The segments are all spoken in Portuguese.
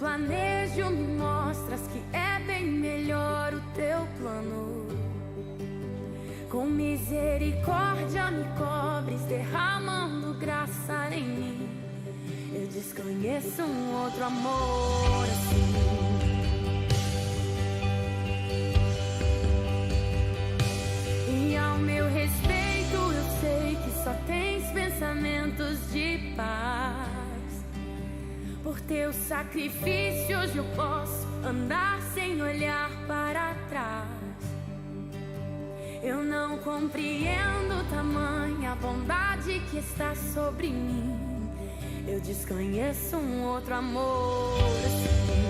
planejo, me mostras que é bem melhor o teu plano. Com misericórdia me cobres, derramando graça em mim. Eu desconheço um outro amor assim. E ao meu respeito eu sei que só tens pensamentos de paz. Por teu sacrifício hoje eu posso andar sem olhar para trás. Eu não compreendo tamanha bondade que está sobre mim. Eu desconheço um outro amor assim.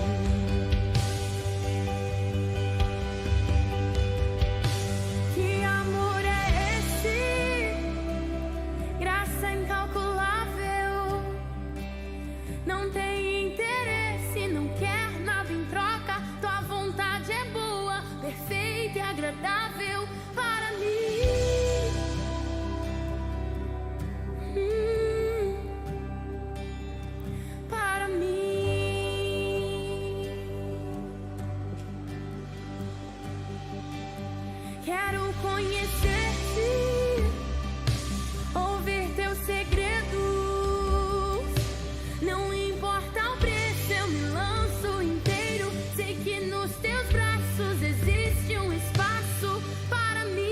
Que amor é esse? Graça incalculável. Não tem interesse, não quer nada em troca. Tua vontade é boa, perfeita e agradável para mim. Para mim. Quero conhecer-te, ouvir teus segredos. Não importa o preço, eu me lanço inteiro. Sei que nos teus braços existe um espaço para mim.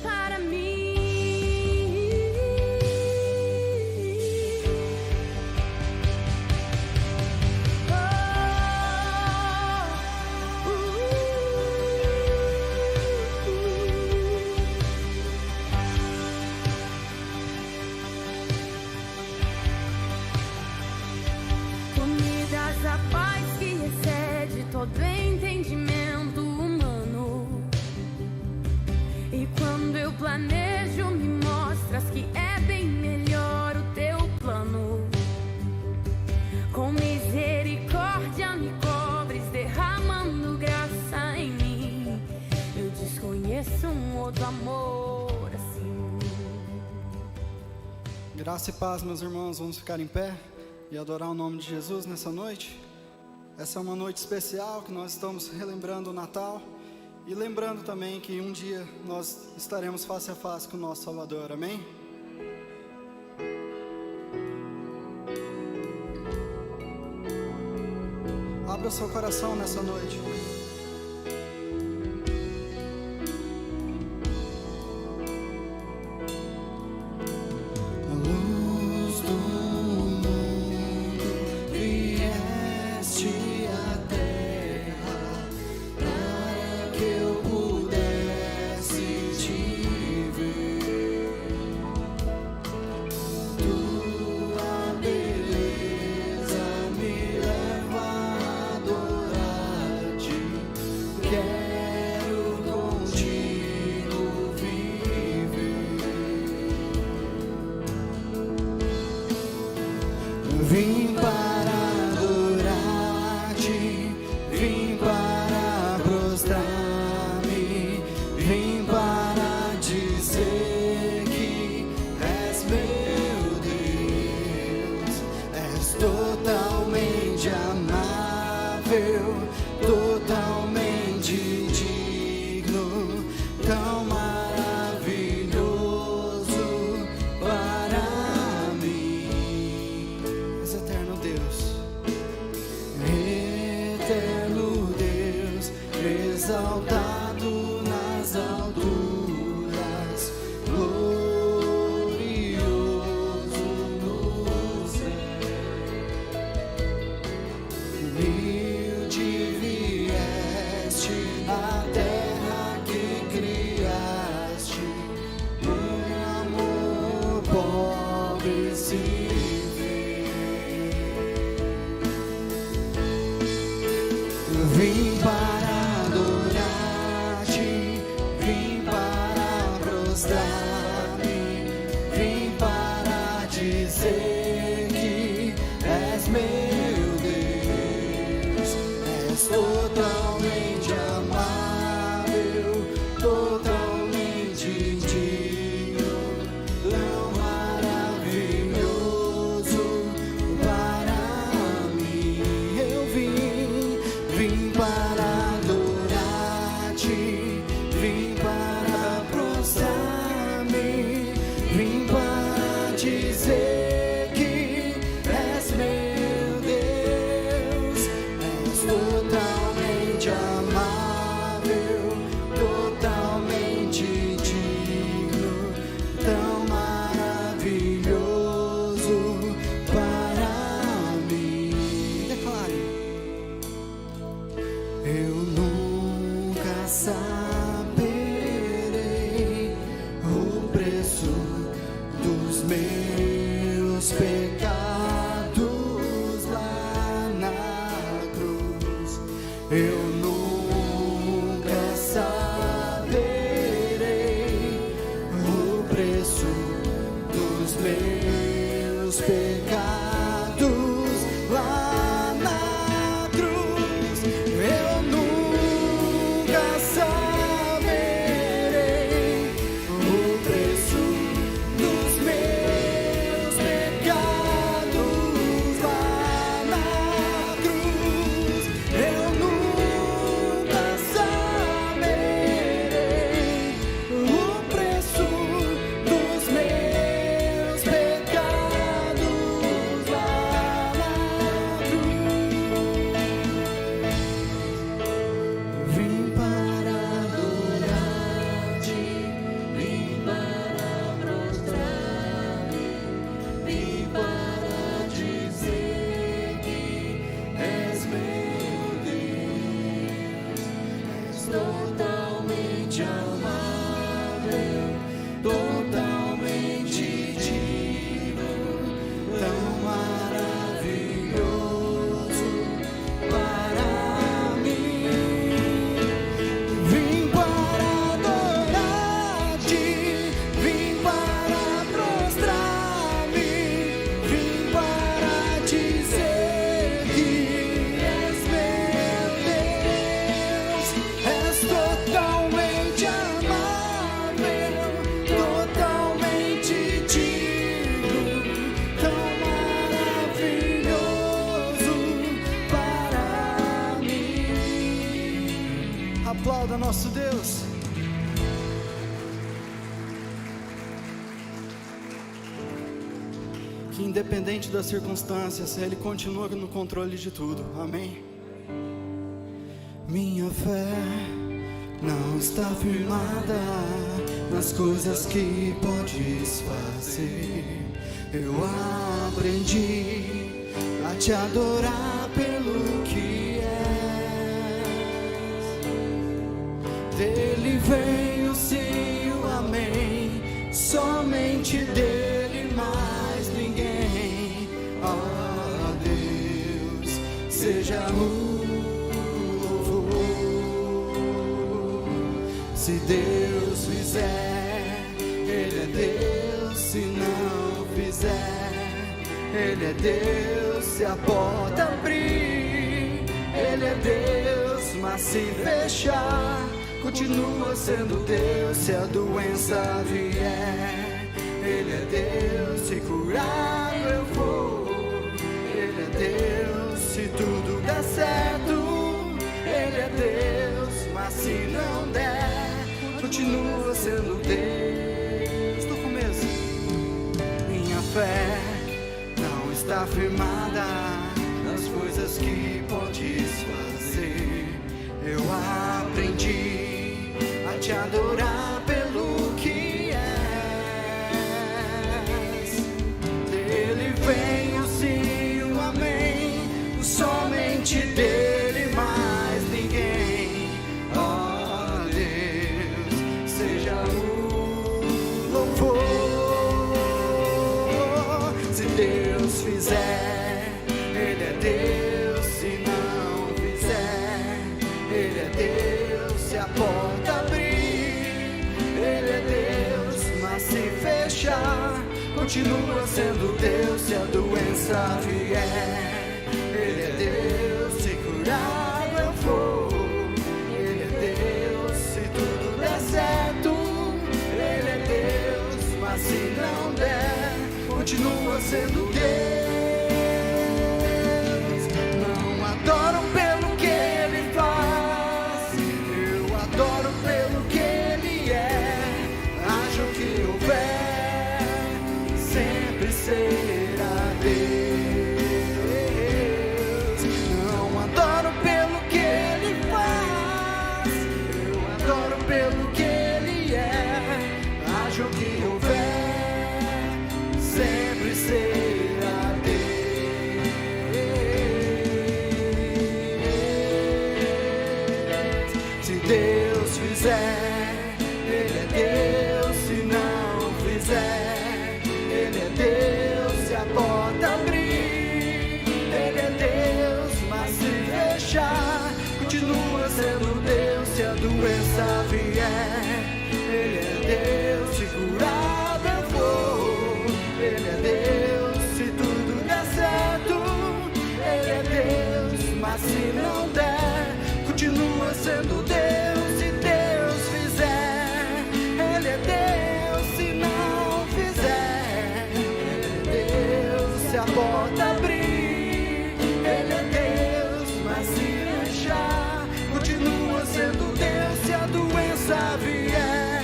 Para mim. Tu me dás a paz que excede todo entendimento humano. E quando eu planejo, me mostras que é bem melhor o teu plano. Com misericórdia me cobres, derramando graça em mim. Eu desconheço um outro amor assim. Graça e paz, meus irmãos, vamos ficar em pé e adorar o nome de Jesus nessa noite. Essa é uma noite especial que nós estamos relembrando o Natal e lembrando também que um dia nós estaremos face a face com o nosso Salvador, amém? Abra o seu coração nessa noite. Vim para adorar-te, vim para prostrar-me, vim para dizer que és meu Deus. És totalmente amável, totalmente digno, tão maravilhoso para mim. És eterno Deus, exaltado nas alturas, glorioso no céu. Humilde vieste à terra que criaste, por amor pobre se vê. Vim para adorar. eu nunca saberei o preço dos meus pecados lá na cruz. Eu nunca saberei o preço dos meus pecados lá na cruz. Eu nunca saberei o preço dos meus pecados lá na cruz. Vim para adorar-te, vim para prostrar-me, vim para dizer que és meu Deus. És totalmente amável, totalmente digno, tão maravilhoso para mim. Vim para adorar-te, vim para prostrar-me, vim para dizer que és meu Deus. És totalmente amável, totalmente digno, tão maravilhoso para mim. Aplauda nosso Deus. Que independente das circunstâncias, Ele continua no controle de tudo. Amém. Minha fé não está firmada nas coisas que podes fazer. Eu aprendi a te adorar pelo que és. Dele vem o sim, o amém, somente dele, mais ninguém. Ó Deus, seja o louvor. Se Deus fizer, Ele é Deus. Se não fizer, Ele é Deus. Se a porta abrir, Ele é Deus. Mas se fechar, continua sendo Deus. Se a doença vier, Ele é Deus. Se curar eu vou, Ele é Deus. Se tudo der certo, Ele é Deus. Mas se não der, continua sendo Deus. Do começo, minha fé não está firmada nas coisas que podes fazer. Eu aprendi a te adorar pelo que és. Dele vem o sim, o amém, somente dele, mais ninguém. Ó Deus, seja o louvor. Se Deus fizer, Ele é Deus. Se não fizer, Ele é Deus. Se a porta abrir, Ele é Deus. Mas se fechar, continua sendo Deus. Se a doença vier, Ele é Deus. Se curar eu vou, Ele é Deus. Se tudo der certo, Ele é Deus. Mas se não der, continua sendo Deus. Não adoro pelo que Ele faz, eu adoro pelo que Ele é. Haja o que houver, sempre será Deus. Não adoro pelo que Ele faz, eu adoro pelo que Ele é. Haja o que houver, sempre será doença vier, Ele é Deus, segurado eu vou. Ele é Deus, se tudo der certo. Ele é Deus, mas se não der, continua sendo Deus. Se Deus fizer, Ele é Deus, se não fizer, Ele é Deus, se a porta abrir, Ele é Deus, mas se fechar, continua sendo Deus. Se a doença vier,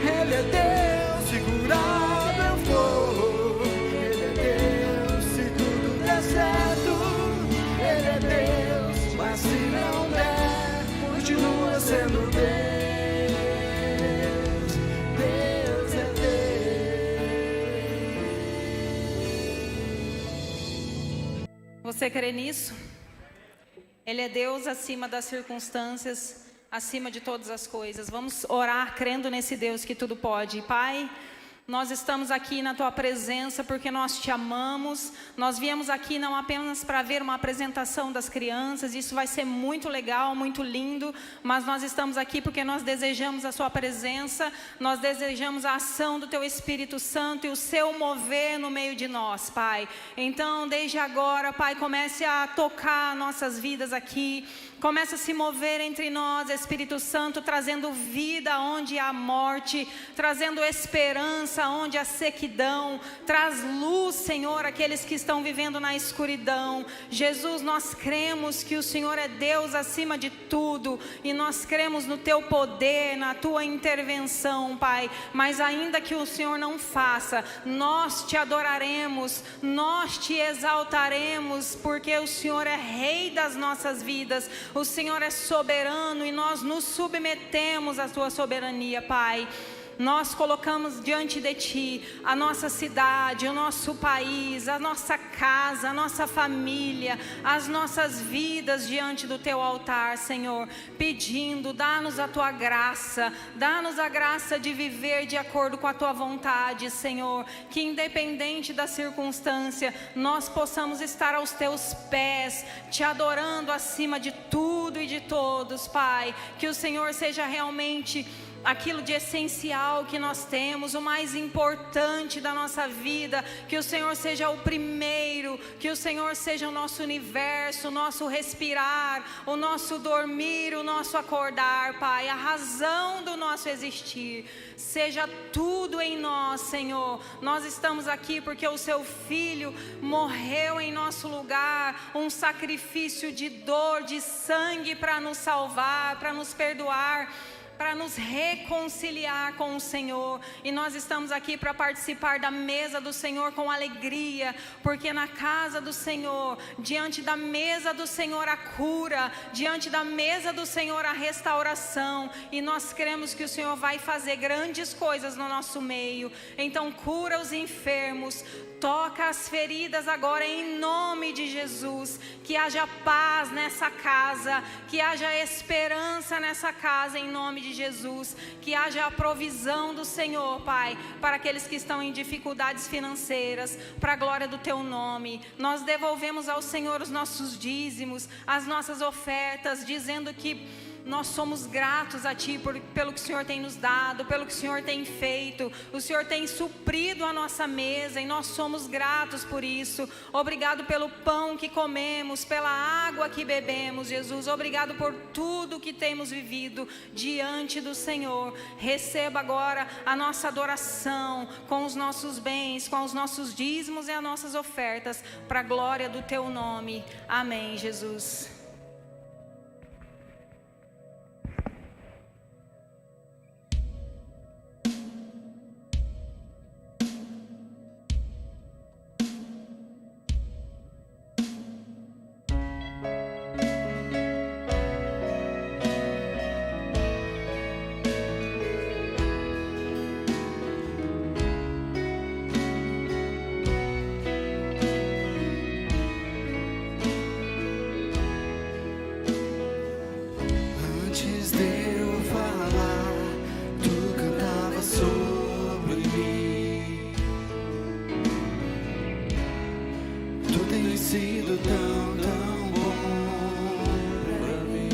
Ele é Deus, segurado eu vou. Ele é Deus, se tudo der certo. Ele é Deus, mas se não der, continua sendo Deus. Deus é Deus. Você crê nisso? Ele é Deus acima das circunstâncias, acima de todas as coisas. Vamos orar crendo nesse Deus que tudo pode. Pai, nós estamos aqui na Tua presença porque nós Te amamos. Nós viemos aqui não apenas para ver uma apresentação das crianças, isso vai ser muito legal, muito lindo, mas nós estamos aqui porque nós desejamos a Sua presença, nós desejamos a ação do Teu Espírito Santo e o Seu mover no meio de nós, Pai. Então, desde agora, Pai, comece a tocar nossas vidas aqui, comece a se mover entre nós, Espírito Santo, trazendo vida onde há morte, trazendo esperança onde há sequidão, traz luz, Senhor, àqueles que estão vivendo na escuridão. Jesus, nós cremos que o Senhor é Deus acima de tudo, e nós cremos no Teu poder, na Tua intervenção, Pai, mas ainda que o Senhor não faça, nós Te adoraremos, nós Te exaltaremos, porque o Senhor é Rei das nossas vidas, o Senhor é soberano e nós nos submetemos à Tua soberania, Pai. Nós colocamos diante de Ti a nossa cidade, o nosso país, a nossa casa, a nossa família, as nossas vidas diante do Teu altar, Senhor, pedindo, dá-nos a Tua graça, dá-nos a graça de viver de acordo com a Tua vontade, Senhor, que independente da circunstância, nós possamos estar aos Teus pés, Te adorando acima de tudo e de todos, Pai, que o Senhor seja realmente aquilo de essencial que nós temos, o mais importante da nossa vida, que o Senhor seja o primeiro, que o Senhor seja o nosso universo, o nosso respirar, o nosso dormir, o nosso acordar, Pai, a razão do nosso existir, seja tudo em nós, Senhor. Nós estamos aqui porque o Seu Filho morreu em nosso lugar, um sacrifício de dor, de sangue para nos salvar, para nos perdoar, para nos reconciliar com o Senhor, e nós estamos aqui para participar da mesa do Senhor com alegria, porque na casa do Senhor, diante da mesa do Senhor a cura, diante da mesa do Senhor a restauração, e nós cremos que o Senhor vai fazer grandes coisas no nosso meio. Então cura os enfermos, toca as feridas agora em nome de Jesus, que haja paz nessa casa, que haja esperança nessa casa em nome de Jesus, que haja a provisão do Senhor, Pai, para aqueles que estão em dificuldades financeiras, para a glória do Teu nome. Nós devolvemos ao Senhor os nossos dízimos, as nossas ofertas, dizendo que nós somos gratos a Ti pelo que o Senhor tem nos dado, pelo que o Senhor tem feito. O Senhor tem suprido a nossa mesa e nós somos gratos por isso. Obrigado pelo pão que comemos, pela água que bebemos, Jesus. Obrigado por tudo que temos vivido diante do Senhor. Receba agora a nossa adoração com os nossos bens, com os nossos dízimos e as nossas ofertas, para a glória do Teu nome. Amém, Jesus. Sido tão bom pra mim.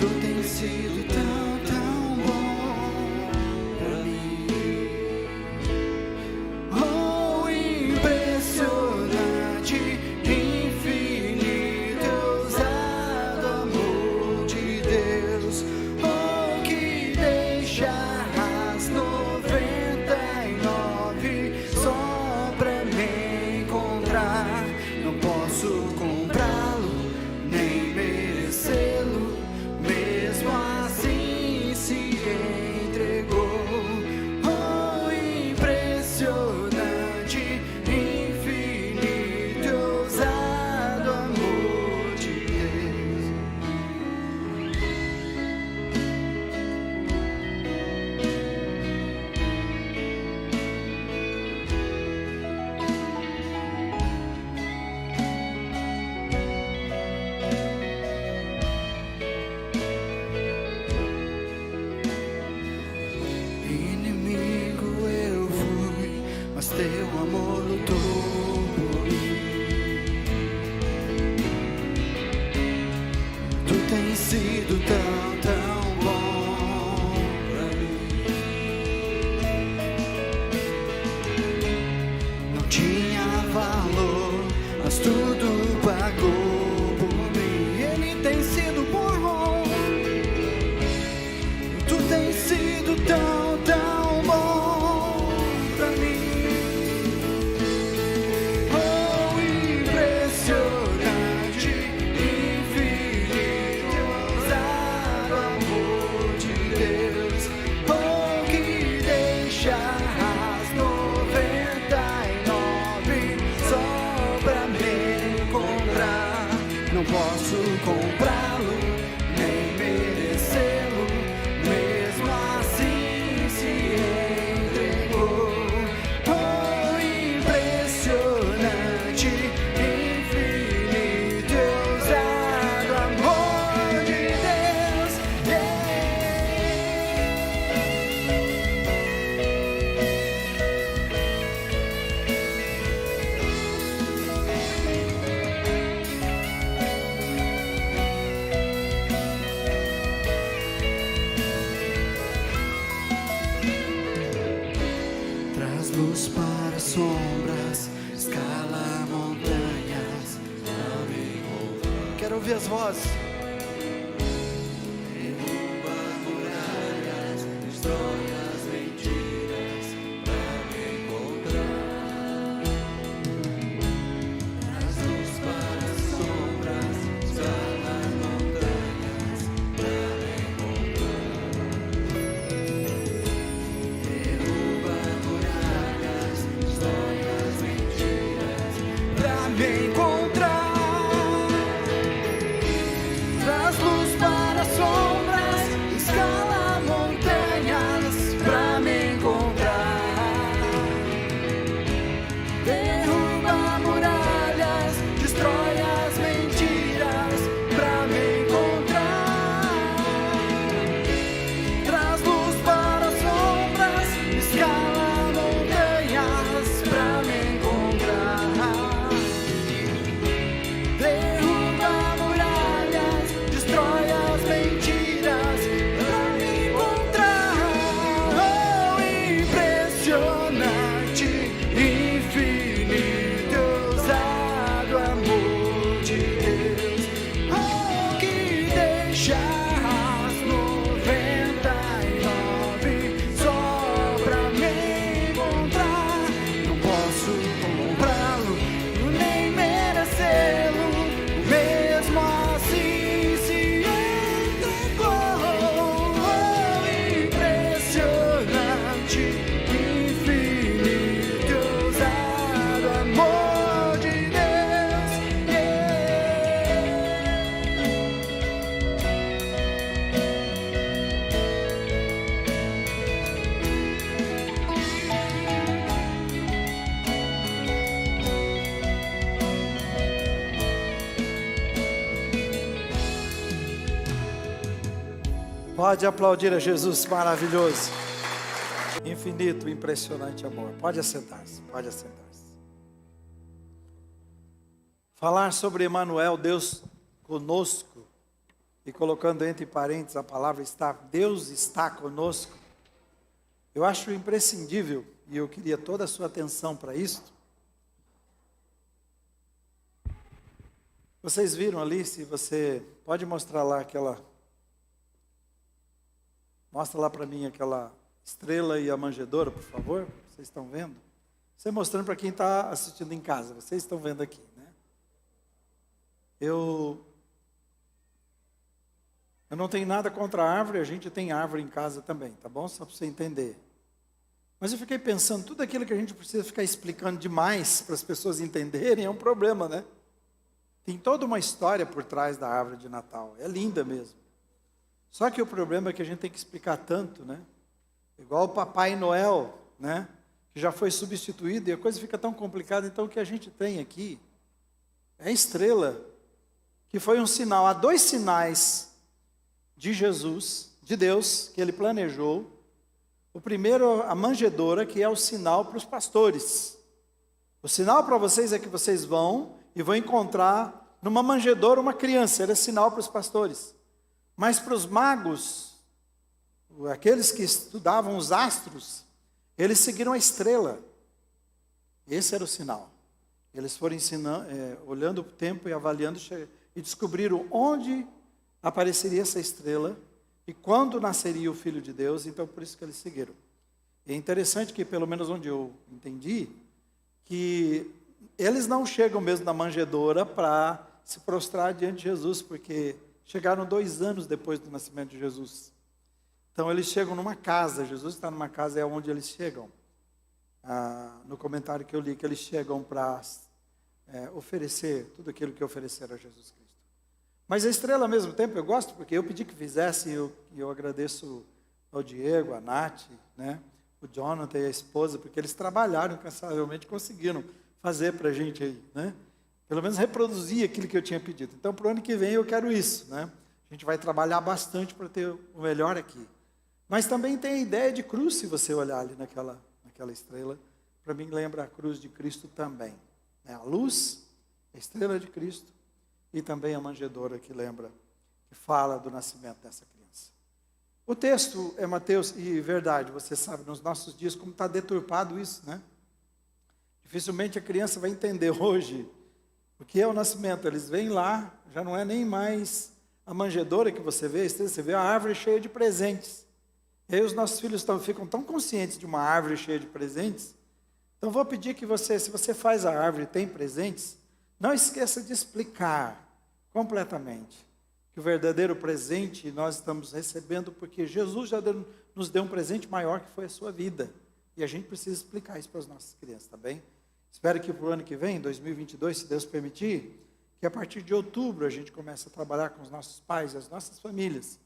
Tu tens sido tão, tão bom pra mim. Oh, impressionante, infinito, ousado amor de Deus. Oh, que deixa as 99 só pra me encontrar. Não posso comprá-lo, nem merecê-lo, mesmo assim se entregou. Oh, impressionante, infinito, ousado amor de Deus. Inimigo eu fui, mas teu amor lutou por mim. Tu tens sido tão, tão bom pra mim. Não tinha valor, mas tudo pagou por mim. Ele tem sido bom. Tu tens sido tão, tão bom pra mim. Oh, impressionante, infinito, ousado amor de Deus. Oh, que deixa as 99 só pra me encontrar. Não posso comprá-lo, nem merecê-lo, mesmo assim se entregou. Oh, impressionante, infinito, ousado amor de Deus. Traz luz para as sombras, escala montanhas pra me encontrar. Quero ouvir as vozes. Derruba muralhas, destrói as mentiras pra me encontrar. Traz luz para as sombras, escala montanhas pra me encontrar. Derruba muralhas, destrói as mentiras pra me encontrar. Traz luz para as sombras, escala montanhas pra me encontrar. Derruba muralhas, destrói as mentiras pra me encontrar. Traz luz para as sombras, escala montanhas pra me encontrar. Derruba muralhas, destrói as mentiras pra me encontrar. Oh, impressionante, infinito, ousado amor de Deus. Oh, que deixa as 99 só pra me encontrar. Não posso comprá-lo, nem merecê-lo, mesmo assim se entregou. Oh, impressionante, infinito, ousado amor de Deus. Pode aplaudir a Jesus maravilhoso. Infinito, impressionante amor. Pode assentar-se, pode assentar-se. Falar sobre Emanuel, Deus conosco, e colocando entre parênteses a palavra está, Deus está conosco, eu acho imprescindível, e eu queria toda a sua atenção para isso. Vocês viram ali, se você pode mostrar lá mostra lá para mim aquela estrela e a manjedoura, por favor, vocês estão vendo? Você mostrando para quem está assistindo em casa, vocês estão vendo aqui, né? Eu não tenho nada contra a árvore, a gente tem árvore em casa também, tá bom? Só para você entender. Mas eu fiquei pensando, tudo aquilo que a gente precisa ficar explicando demais para as pessoas entenderem é um problema, né? Tem toda uma história por trás da árvore de Natal, é linda mesmo. Só que o problema é que a gente tem que explicar tanto, né? Igual o Papai Noel, né? Que já foi substituído e a coisa fica tão complicada. Então o que a gente tem aqui é a estrela, que foi um sinal. Há 2 sinais de Jesus, de Deus, que ele planejou. O primeiro, a manjedoura, que é o sinal para os pastores. O sinal para vocês é que vocês vão e vão encontrar numa manjedoura uma criança. Era sinal para os pastores. Mas para os magos, aqueles que estudavam os astros, eles seguiram a estrela. Esse era o sinal. Eles foram ensinando, olhando o tempo e avaliando, e descobriram onde apareceria essa estrela e quando nasceria o Filho de Deus. Então, por isso que eles seguiram. É interessante que, pelo menos onde eu entendi, que eles não chegam mesmo na manjedoura para se prostrar diante de Jesus, porque chegaram 2 anos depois do nascimento de Jesus. Então eles chegam numa casa, Jesus está numa casa, é onde eles chegam. No comentário que eu li, que eles chegam para oferecer tudo aquilo que ofereceram a Jesus Cristo. Mas a estrela, ao mesmo tempo, eu gosto, porque eu pedi que fizesse, e eu agradeço ao Diego, a Nath, né, o Jonathan e a esposa, porque eles trabalharam incansavelmente, conseguiram fazer para a gente aí, né? Pelo menos reproduzir aquilo que eu tinha pedido. Então, para o ano que vem, eu quero isso, né? A gente vai trabalhar bastante para ter o melhor aqui. Mas também tem a ideia de cruz, se você olhar ali naquela estrela. Para mim, lembra a cruz de Cristo também. A luz, a estrela de Cristo, e também a manjedoura que fala do nascimento dessa criança. O texto é Mateus, e verdade, você sabe, nos nossos dias, como está deturpado isso, né? Dificilmente a criança vai entender hoje o que é o nascimento. Eles vêm lá, já não é nem mais a manjedoura que você vê a árvore cheia de presentes. E aí os nossos filhos ficam tão conscientes de uma árvore cheia de presentes. Então vou pedir que você, se você faz a árvore e tem presentes, não esqueça de explicar completamente que o verdadeiro presente nós estamos recebendo porque Jesus já nos deu um presente maior, que foi a sua vida. E a gente precisa explicar isso para as nossas crianças, tá bem? Espero que para o ano que vem, 2022, se Deus permitir, que a partir de outubro a gente comece a trabalhar com os nossos pais e as nossas famílias,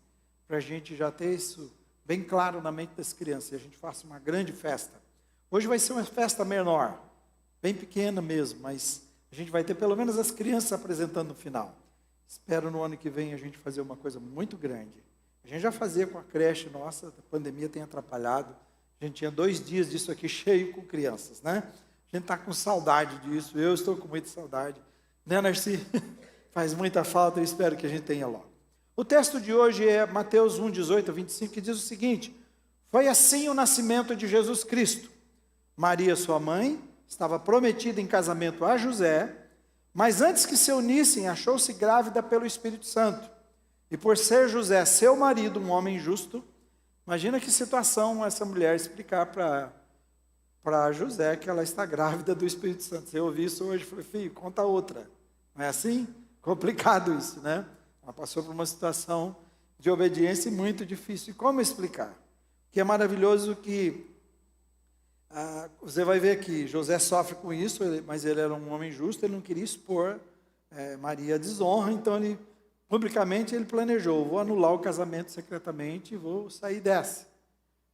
para a gente já ter isso bem claro na mente das crianças, e a gente faça uma grande festa. Hoje vai ser uma festa menor, bem pequena mesmo, mas a gente vai ter pelo menos as crianças apresentando no final. Espero no ano que vem a gente fazer uma coisa muito grande. A gente já fazia com a creche nossa, a pandemia tem atrapalhado, a gente tinha 2 dias disso aqui cheio com crianças, né? A gente está com saudade disso, eu estou com muita saudade. Né, Narci? Faz muita falta, eu espero que a gente tenha logo. O texto de hoje é Mateus 1, 18 a 25, que diz o seguinte: foi assim o nascimento de Jesus Cristo. Maria, sua mãe, estava prometida em casamento a José, mas antes que se unissem, achou-se grávida pelo Espírito Santo. E por ser José, seu marido, um homem justo, imagina que situação essa mulher explicar para José que ela está grávida do Espírito Santo. Você ouviu isso hoje, falei, filho, conta outra. Não é assim? Complicado isso, né? Ela passou por uma situação de obediência muito difícil. E como explicar? Que é maravilhoso que você vai ver que José sofre com isso, mas ele era um homem justo, ele não queria expor Maria à desonra, então publicamente ele planejou, vou anular o casamento secretamente e vou sair dessa.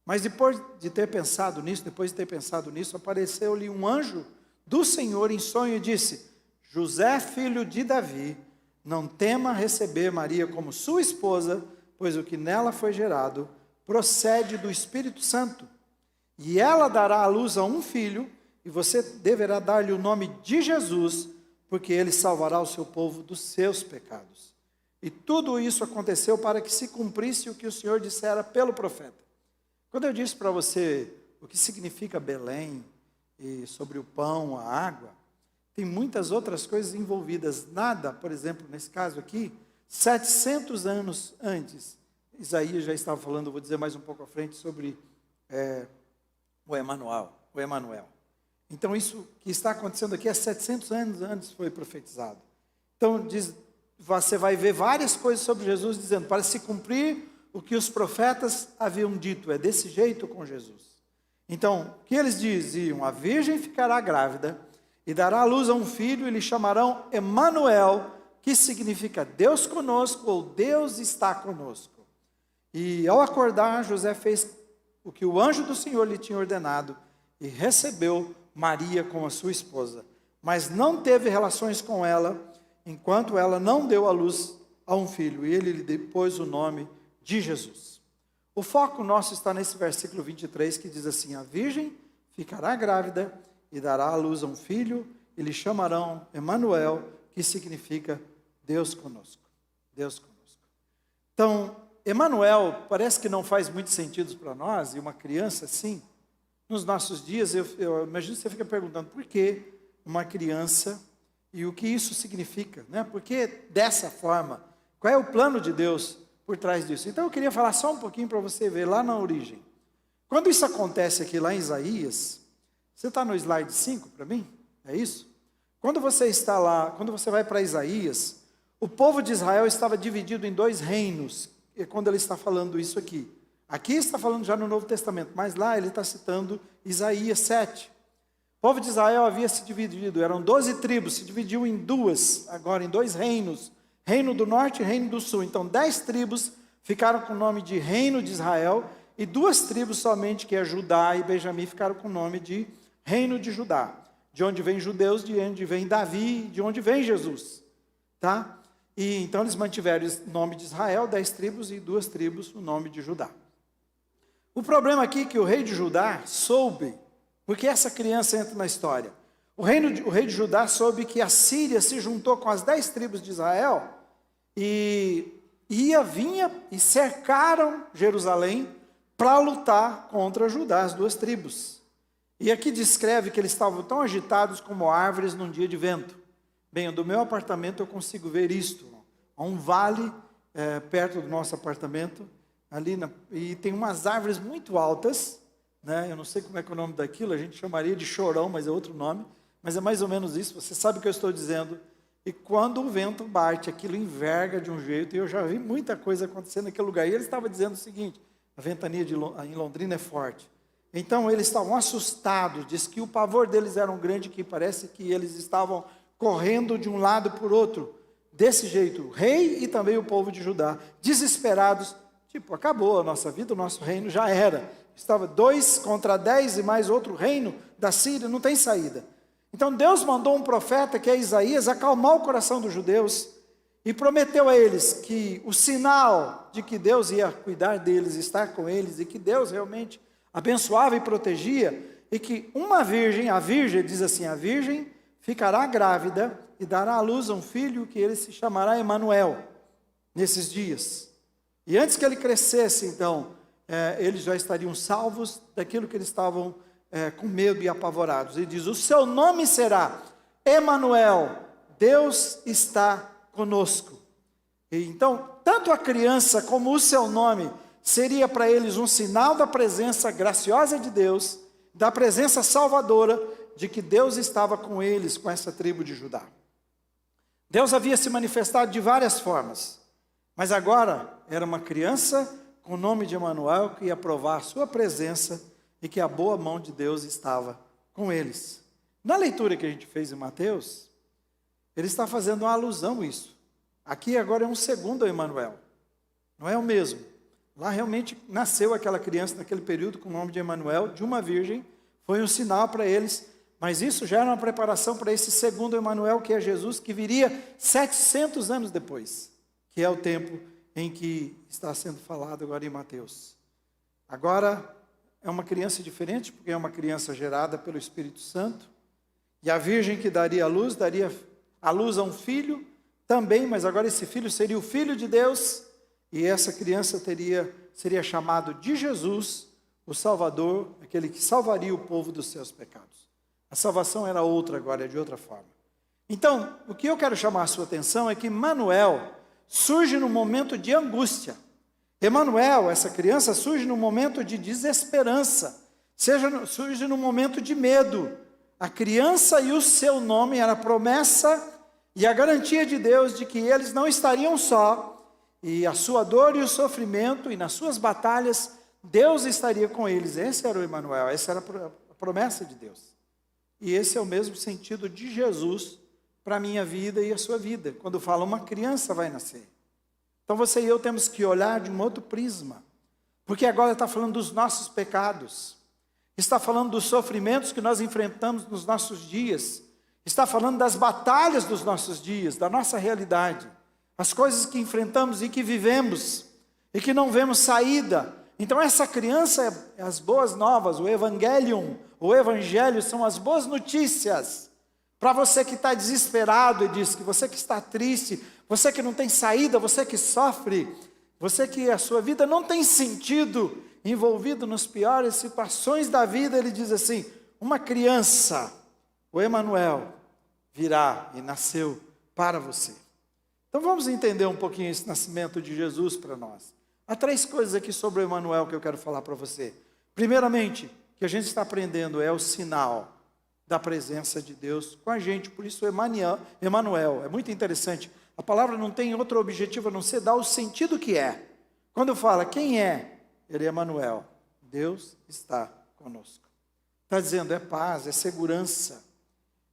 Mas depois de ter pensado nisso, apareceu-lhe um anjo do Senhor em sonho e disse: José, filho de Davi, não tema receber Maria como sua esposa, pois o que nela foi gerado procede do Espírito Santo. E ela dará à luz a um filho, e você deverá dar-lhe o nome de Jesus, porque ele salvará o seu povo dos seus pecados. E tudo isso aconteceu para que se cumprisse o que o Senhor dissera pelo profeta. Quando eu disse para você o que significa Belém, e sobre o pão, a água, tem muitas outras coisas envolvidas. Nada, por exemplo, nesse caso aqui, 700 anos antes, Isaías já estava falando, vou dizer mais um pouco à frente, sobre o Emanuel. Então, isso que está acontecendo aqui, 700 anos antes foi profetizado. Então, você vai ver várias coisas sobre Jesus, dizendo, para se cumprir o que os profetas haviam dito, é desse jeito com Jesus. Então, o que eles diziam? A virgem ficará grávida e dará à luz a um filho e lhe chamarão Emanuel, que significa Deus conosco ou Deus está conosco. E ao acordar, José fez o que o anjo do Senhor lhe tinha ordenado e recebeu Maria como a sua esposa, mas não teve relações com ela enquanto ela não deu à luz a um filho, e ele lhe pôs o nome de Jesus. O foco nosso está nesse versículo 23 que diz assim: a virgem ficará grávida e dará à luz a um filho e lhe chamarão Emanuel, que significa Deus conosco. Deus conosco. Então, Emanuel parece que não faz muito sentido para nós, e uma criança assim, nos nossos dias, eu imagino que você fica perguntando por que uma criança e o que isso significa, né? Por que dessa forma? Qual é o plano de Deus por trás disso? Então eu queria falar só um pouquinho para você ver lá na origem. Quando isso acontece aqui lá em Isaías, você está no slide 5 para mim? É isso? Quando você está lá, quando você vai para Isaías, o povo de Israel estava dividido em 2 reinos, e quando ele está falando isso aqui. Aqui está falando já no Novo Testamento, mas lá ele está citando Isaías 7. O povo de Israel havia se dividido, eram 12 tribos, se dividiu em 2, agora em 2 reinos. Reino do norte e reino do sul. Então 10 tribos ficaram com o nome de reino de Israel, e 2 tribos somente, que é Judá e Benjamim, ficaram com o nome de reino de Judá. De onde vem judeus, de onde vem Davi, de onde vem Jesus. Tá? E então eles mantiveram o nome de Israel, 10 tribos, e 2 tribos o nome de Judá. O problema aqui é que o rei de Judá soube, porque essa criança entra na história. O rei de Judá soube que a Síria se juntou com as 10 tribos de Israel e vinha e cercaram Jerusalém para lutar contra Judá, as 2 tribos. E aqui descreve que eles estavam tão agitados como árvores num dia de vento. Bem, do meu apartamento eu consigo ver isto. Há um vale perto do nosso apartamento, e tem umas árvores muito altas, né? Eu não sei como é que é o nome daquilo, a gente chamaria de chorão, mas é outro nome. Mas é mais ou menos isso, você sabe o que eu estou dizendo. E quando o vento bate, aquilo enverga de um jeito, e eu já vi muita coisa acontecendo naquele lugar. E ele estava dizendo o seguinte: a ventania em Londrina é forte. Então eles estavam assustados, diz que o pavor deles era um grande, que parece que eles estavam correndo de um lado para o outro, desse jeito, o rei e também o povo de Judá, desesperados, tipo, acabou a nossa vida, o nosso reino já era. Estava 2 contra 10 e mais outro reino da Síria, não tem saída. Então Deus mandou um profeta, que é Isaías, acalmar o coração dos judeus e prometeu a eles que o sinal de que Deus ia cuidar deles, estar com eles, e que Deus realmente abençoava e protegia, e que uma virgem, a virgem, diz assim, a virgem ficará grávida e dará à luz a um filho, que ele se chamará Emanuel, nesses dias. E antes que ele crescesse, então, eles já estariam salvos daquilo que eles estavam com medo e apavorados. Ele diz: o seu nome será Emanuel, Deus está conosco. E então, tanto a criança como o seu nome seria para eles um sinal da presença graciosa de Deus, da presença salvadora, de que Deus estava com eles, com essa tribo de Judá. Deus havia se manifestado de várias formas, mas agora era uma criança com o nome de Emanuel, que ia provar a sua presença e que a boa mão de Deus estava com eles. Na leitura que a gente fez em Mateus, ele está fazendo uma alusão a isso. Aqui agora é um segundo Emanuel, não é o mesmo. Lá realmente nasceu aquela criança naquele período com o nome de Emanuel, de uma virgem, foi um sinal para eles, mas isso já era uma preparação para esse segundo Emanuel, que é Jesus, que viria 700 anos depois, que é o tempo em que está sendo falado agora em Mateus. Agora é uma criança diferente, porque é uma criança gerada pelo Espírito Santo, e a virgem que daria à luz a um filho, também, mas agora esse filho seria o Filho de Deus, e essa criança seria chamado de Jesus, o Salvador, aquele que salvaria o povo dos seus pecados. A salvação era outra agora, é de outra forma. Então, o que eu quero chamar a sua atenção é que Emanuel surge num momento de angústia. Emanuel, essa criança, surge num momento de desesperança, surge num momento de medo. A criança e o seu nome era a promessa e a garantia de Deus de que eles não estariam só, e a sua dor e o sofrimento, e nas suas batalhas, Deus estaria com eles. Esse era o Emanuel, essa era a promessa de Deus. E esse é o mesmo sentido de Jesus para a minha vida e a sua vida, quando fala uma criança vai nascer. Então você e eu temos que olhar de um outro prisma, porque agora está falando dos nossos pecados, está falando dos sofrimentos que nós enfrentamos nos nossos dias, está falando das batalhas dos nossos dias, da nossa realidade, as coisas que enfrentamos e que vivemos, e que não vemos saída. Então essa criança é as boas novas, o Evangelium, o Evangelho são as boas notícias, para você que está desesperado, e diz que você que está triste, você que não tem saída, você que sofre, você que a sua vida não tem sentido, envolvido nas piores situações da vida, ele diz assim, uma criança, o Emanuel, virá e nasceu para você. Então vamos entender um pouquinho esse nascimento de Jesus para nós. Há 3 coisas aqui sobre o Emanuel que eu quero falar para você. Primeiramente, que a gente está aprendendo é o sinal da presença de Deus com a gente, por isso Emanuel, é muito interessante. A palavra não tem outro objetivo a não ser dar o sentido que é. Quando fala quem é, ele é Emanuel, Deus está conosco. Está dizendo, é paz, é segurança,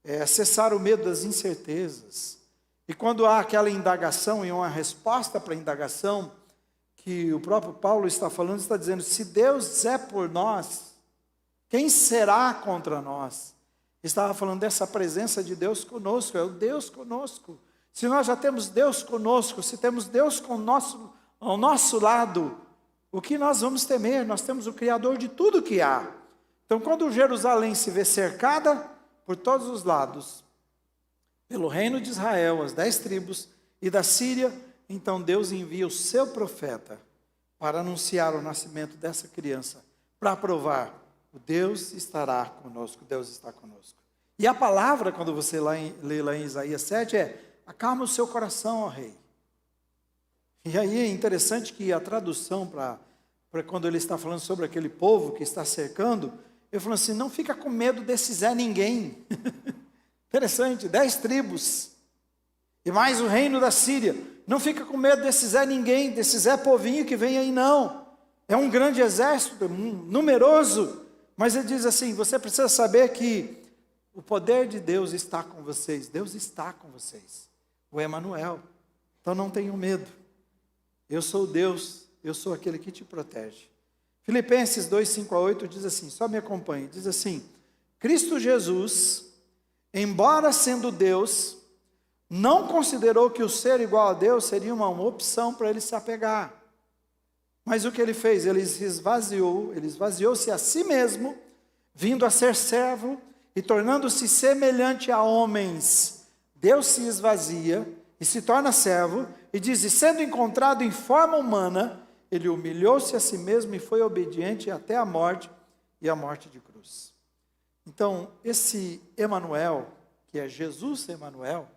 é cessar o medo das incertezas. E quando há aquela indagação e uma resposta para a indagação, que o próprio Paulo está falando, está dizendo, se Deus é por nós, quem será contra nós? Estava falando dessa presença de Deus conosco, é o Deus conosco. Se nós já temos Deus conosco, se temos Deus ao nosso lado, o que nós vamos temer? Nós temos o Criador de tudo que há. Então, quando Jerusalém se vê cercada por todos os lados, pelo reino de Israel, as 10 tribos, e da Síria, então Deus envia o seu profeta para anunciar o nascimento dessa criança, para provar, o Deus estará conosco, Deus está conosco. E a palavra, quando você lê lá em Isaías 7, é, acalma o seu coração, ó rei. E aí é interessante que a tradução, para quando ele está falando sobre aquele povo que está cercando, ele falou assim, não fica com medo desse Zé Ninguém. Interessante, 10 tribos, e mais o reino da Síria. Não fica com medo desse Zé Ninguém, desse Zé Povinho que vem aí, não. É um grande exército, numeroso. Mas ele diz assim, você precisa saber que o poder de Deus está com vocês. Deus está com vocês. O Emanuel. Então não tenham medo. Eu sou Deus, eu sou aquele que te protege. Filipenses 2, 5-8 diz assim, só me acompanhe. Diz assim, Cristo Jesus, embora sendo Deus, não considerou que o ser igual a Deus seria uma opção para ele se apegar. Mas o que ele fez? Ele esvaziou-se a si mesmo, vindo a ser servo e tornando-se semelhante a homens. Deus se esvazia e se torna servo, e diz, e sendo encontrado em forma humana, ele humilhou-se a si mesmo e foi obediente até a morte, e a morte de cruz. Então, esse Emanuel, que é Jesus Emanuel,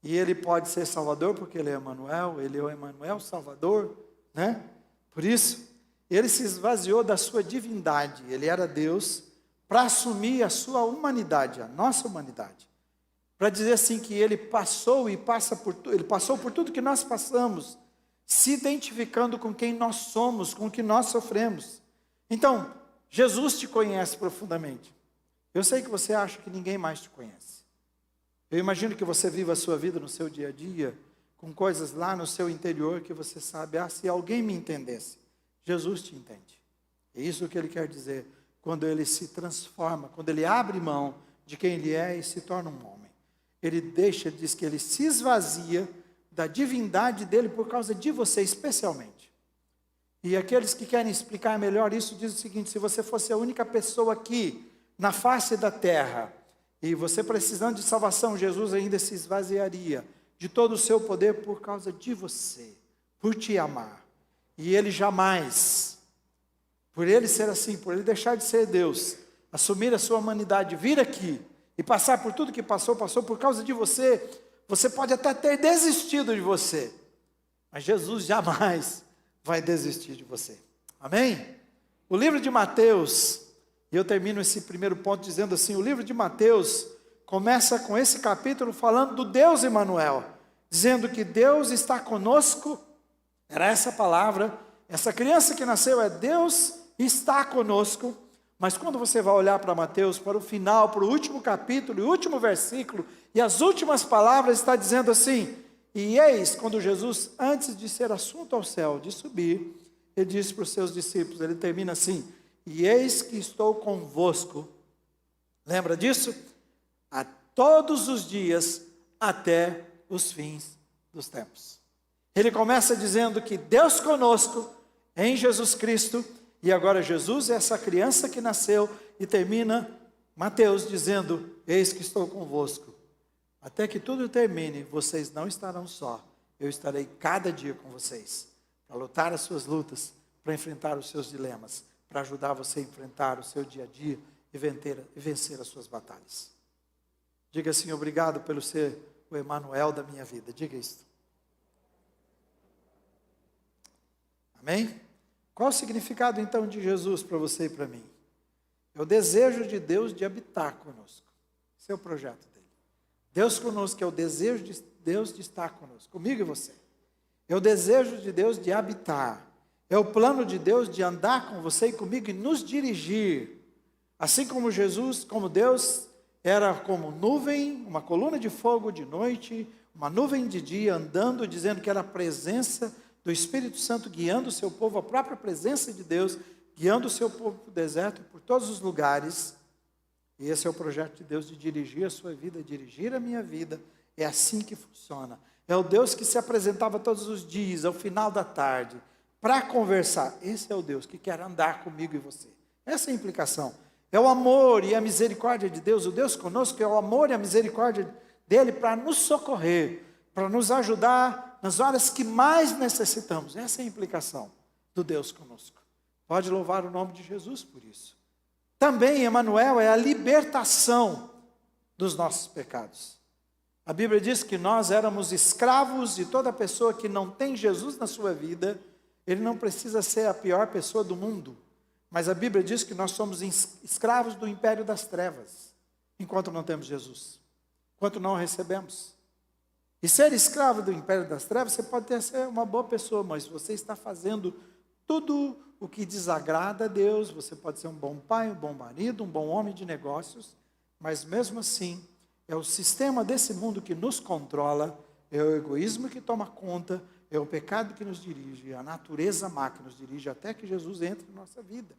e ele pode ser Salvador porque ele é Emanuel, ele é o Emanuel Salvador, né? Por isso, ele se esvaziou da sua divindade, ele era Deus, para assumir a sua humanidade, a nossa humanidade. Para dizer assim que ele passou e passa por tudo, ele passou por tudo que nós passamos, se identificando com quem nós somos, com o que nós sofremos. Então, Jesus te conhece profundamente. Eu sei que você acha que ninguém mais te conhece. Eu imagino que você viva a sua vida no seu dia a dia, com coisas lá no seu interior que você sabe, se alguém me entendesse, Jesus te entende. É isso que ele quer dizer, quando ele se transforma, quando ele abre mão de quem ele é e se torna um homem. Ele diz que ele se esvazia da divindade dele por causa de você, especialmente. E aqueles que querem explicar melhor isso, dizem o seguinte, se você fosse a única pessoa aqui, na face da terra, e você precisando de salvação, Jesus ainda se esvaziaria. de todo o seu poder por causa de você, por te amar. E ele jamais, por ele ser assim, por ele deixar de ser Deus, assumir a sua humanidade, vir aqui e passar por tudo que passou por causa de você. Você pode até ter desistido de você, mas Jesus jamais vai desistir de você. Amém? O livro de Mateus, e eu termino esse primeiro ponto dizendo assim, o livro de Mateus começa com esse capítulo falando do Deus Emanuel, dizendo que Deus está conosco. Era essa palavra, essa criança que nasceu é Deus está conosco. Mas quando você vai olhar para Mateus, para o final, para o último capítulo, o último versículo, e as últimas palavras, está dizendo assim, e eis, quando Jesus, antes de ser assunto ao céu, de subir, ele disse para os seus discípulos, ele termina assim, e eis que estou convosco, lembra disso? A todos os dias, até os fins dos tempos. Ele começa dizendo que Deus conosco, em Jesus Cristo, e agora Jesus é essa criança que nasceu, e termina Mateus dizendo, eis que estou convosco. Até que tudo termine, vocês não estarão só, eu estarei cada dia com vocês, para lutar as suas lutas, para enfrentar os seus dilemas, para ajudar você a enfrentar o seu dia a dia e vencer as suas batalhas. Diga assim, obrigado pelo ser o Emanuel da minha vida. Diga isso. Amém? Qual o significado então de Jesus para você e para mim? É o desejo de Deus de habitar conosco. Esse é o projeto dele. Deus conosco é o desejo de Deus de estar conosco, comigo e você. É o desejo de Deus de habitar. É o plano de Deus de andar com você e comigo e nos dirigir. Assim como Jesus, como Deus, era como nuvem, uma coluna de fogo de noite, uma nuvem de dia andando, dizendo que era a presença do Espírito Santo guiando o seu povo, a própria presença de Deus, guiando o seu povo para o deserto, por todos os lugares. E esse é o projeto de Deus de dirigir a sua vida, dirigir a minha vida. É assim que funciona. É o Deus que se apresentava todos os dias, ao final da tarde, para conversar. Esse é o Deus que quer andar comigo e você. Essa é a implicação. É o amor e a misericórdia de Deus. O Deus conosco é o amor e a misericórdia dele para nos socorrer, para nos ajudar nas horas que mais necessitamos. Essa é a implicação do Deus conosco. Pode louvar o nome de Jesus por isso. Também, Emanuel é a libertação dos nossos pecados. A Bíblia diz que nós éramos escravos de toda pessoa que não tem Jesus na sua vida. Ele não precisa ser a pior pessoa do mundo. Mas a Bíblia diz que nós somos escravos do império das trevas, enquanto não temos Jesus, enquanto não o recebemos. E ser escravo do império das trevas, você pode ser uma boa pessoa, mas você está fazendo tudo o que desagrada a Deus. Você pode ser um bom pai, um bom marido, um bom homem de negócios, mas mesmo assim, é o sistema desse mundo que nos controla, é o egoísmo que toma conta, é o pecado que nos dirige, a natureza má que nos dirige, até que Jesus entre na nossa vida.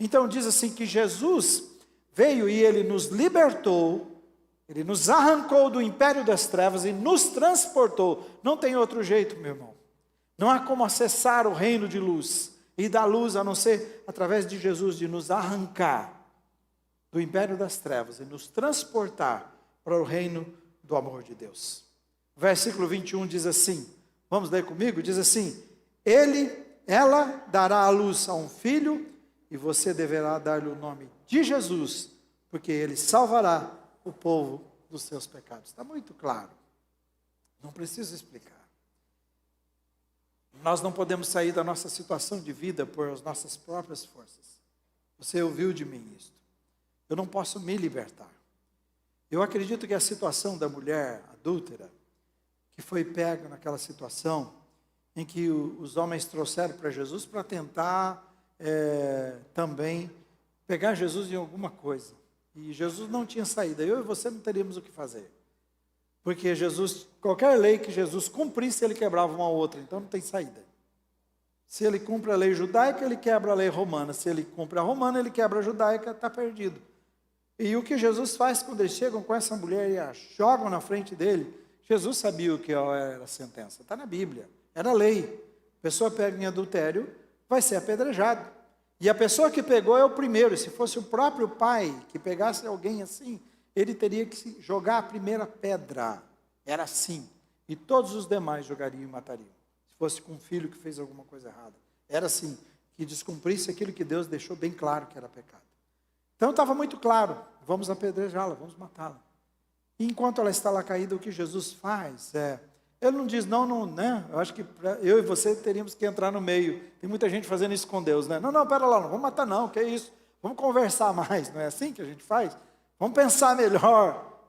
Então diz assim que Jesus veio e ele nos libertou, ele nos arrancou do império das trevas e nos transportou. Não tem outro jeito, meu irmão. Não há como acessar o reino de luz e da luz, a não ser através de Jesus, de nos arrancar do império das trevas e nos transportar para o reino do amor de Deus. O versículo 21 diz assim, vamos ler comigo? Diz assim, ela dará à luz a um filho e você deverá dar-lhe o nome de Jesus, porque ele salvará o povo dos seus pecados. Está muito claro. Não preciso explicar. Nós não podemos sair da nossa situação de vida por as nossas próprias forças. Você ouviu de mim isto. Eu não posso me libertar. Eu acredito que a situação da mulher adúltera, que foi pega naquela situação em que os homens trouxeram para Jesus para tentar também pegar Jesus em alguma coisa. E Jesus não tinha saída. Eu e você não teríamos o que fazer. Porque Jesus, qualquer lei que Jesus cumprisse, ele quebrava uma outra. Então não tem saída. Se ele cumpre a lei judaica, ele quebra a lei romana. Se ele cumpre a romana, ele quebra a judaica, está perdido. E o que Jesus faz quando eles chegam com essa mulher e a jogam na frente dele, Jesus sabia o que era a sentença. Está na Bíblia. Era lei. A pessoa pega em adultério, vai ser apedrejado. E a pessoa que pegou é o primeiro. Se fosse o próprio pai que pegasse alguém assim, ele teria que jogar a primeira pedra. Era assim. e todos os demais jogariam e matariam. Se fosse com um filho que fez alguma coisa errada. Era assim, que descumprisse aquilo que Deus deixou bem claro que era pecado. Então estava muito claro, vamos apedrejá-la, vamos matá-la. E enquanto ela está lá caída, o que Jesus faz ele não diz, não, né? Eu acho que eu e você teríamos que entrar no meio. Tem muita gente fazendo isso com Deus, né? Não, pera lá, não vamos matar não, que é isso? Vamos conversar mais, não é assim que a gente faz? Vamos pensar melhor.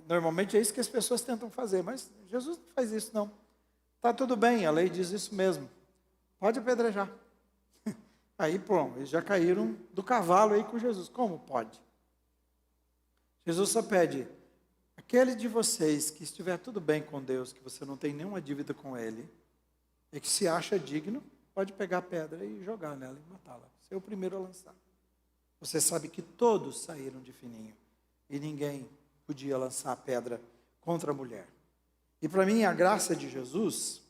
Normalmente é isso que as pessoas tentam fazer, mas Jesus não faz isso não. Está tudo bem, a lei diz isso mesmo. Pode apedrejar. Aí, pronto, eles já caíram do cavalo aí com Jesus. Como pode? Jesus só pede, aquele de vocês que estiver tudo bem com Deus, que você não tem nenhuma dívida com Ele, e que se acha digno, pode pegar a pedra e jogar nela e matá-la. Ser o primeiro a lançar. Você sabe que todos saíram de fininho, e ninguém podia lançar a pedra contra a mulher. E para mim, a graça de Jesus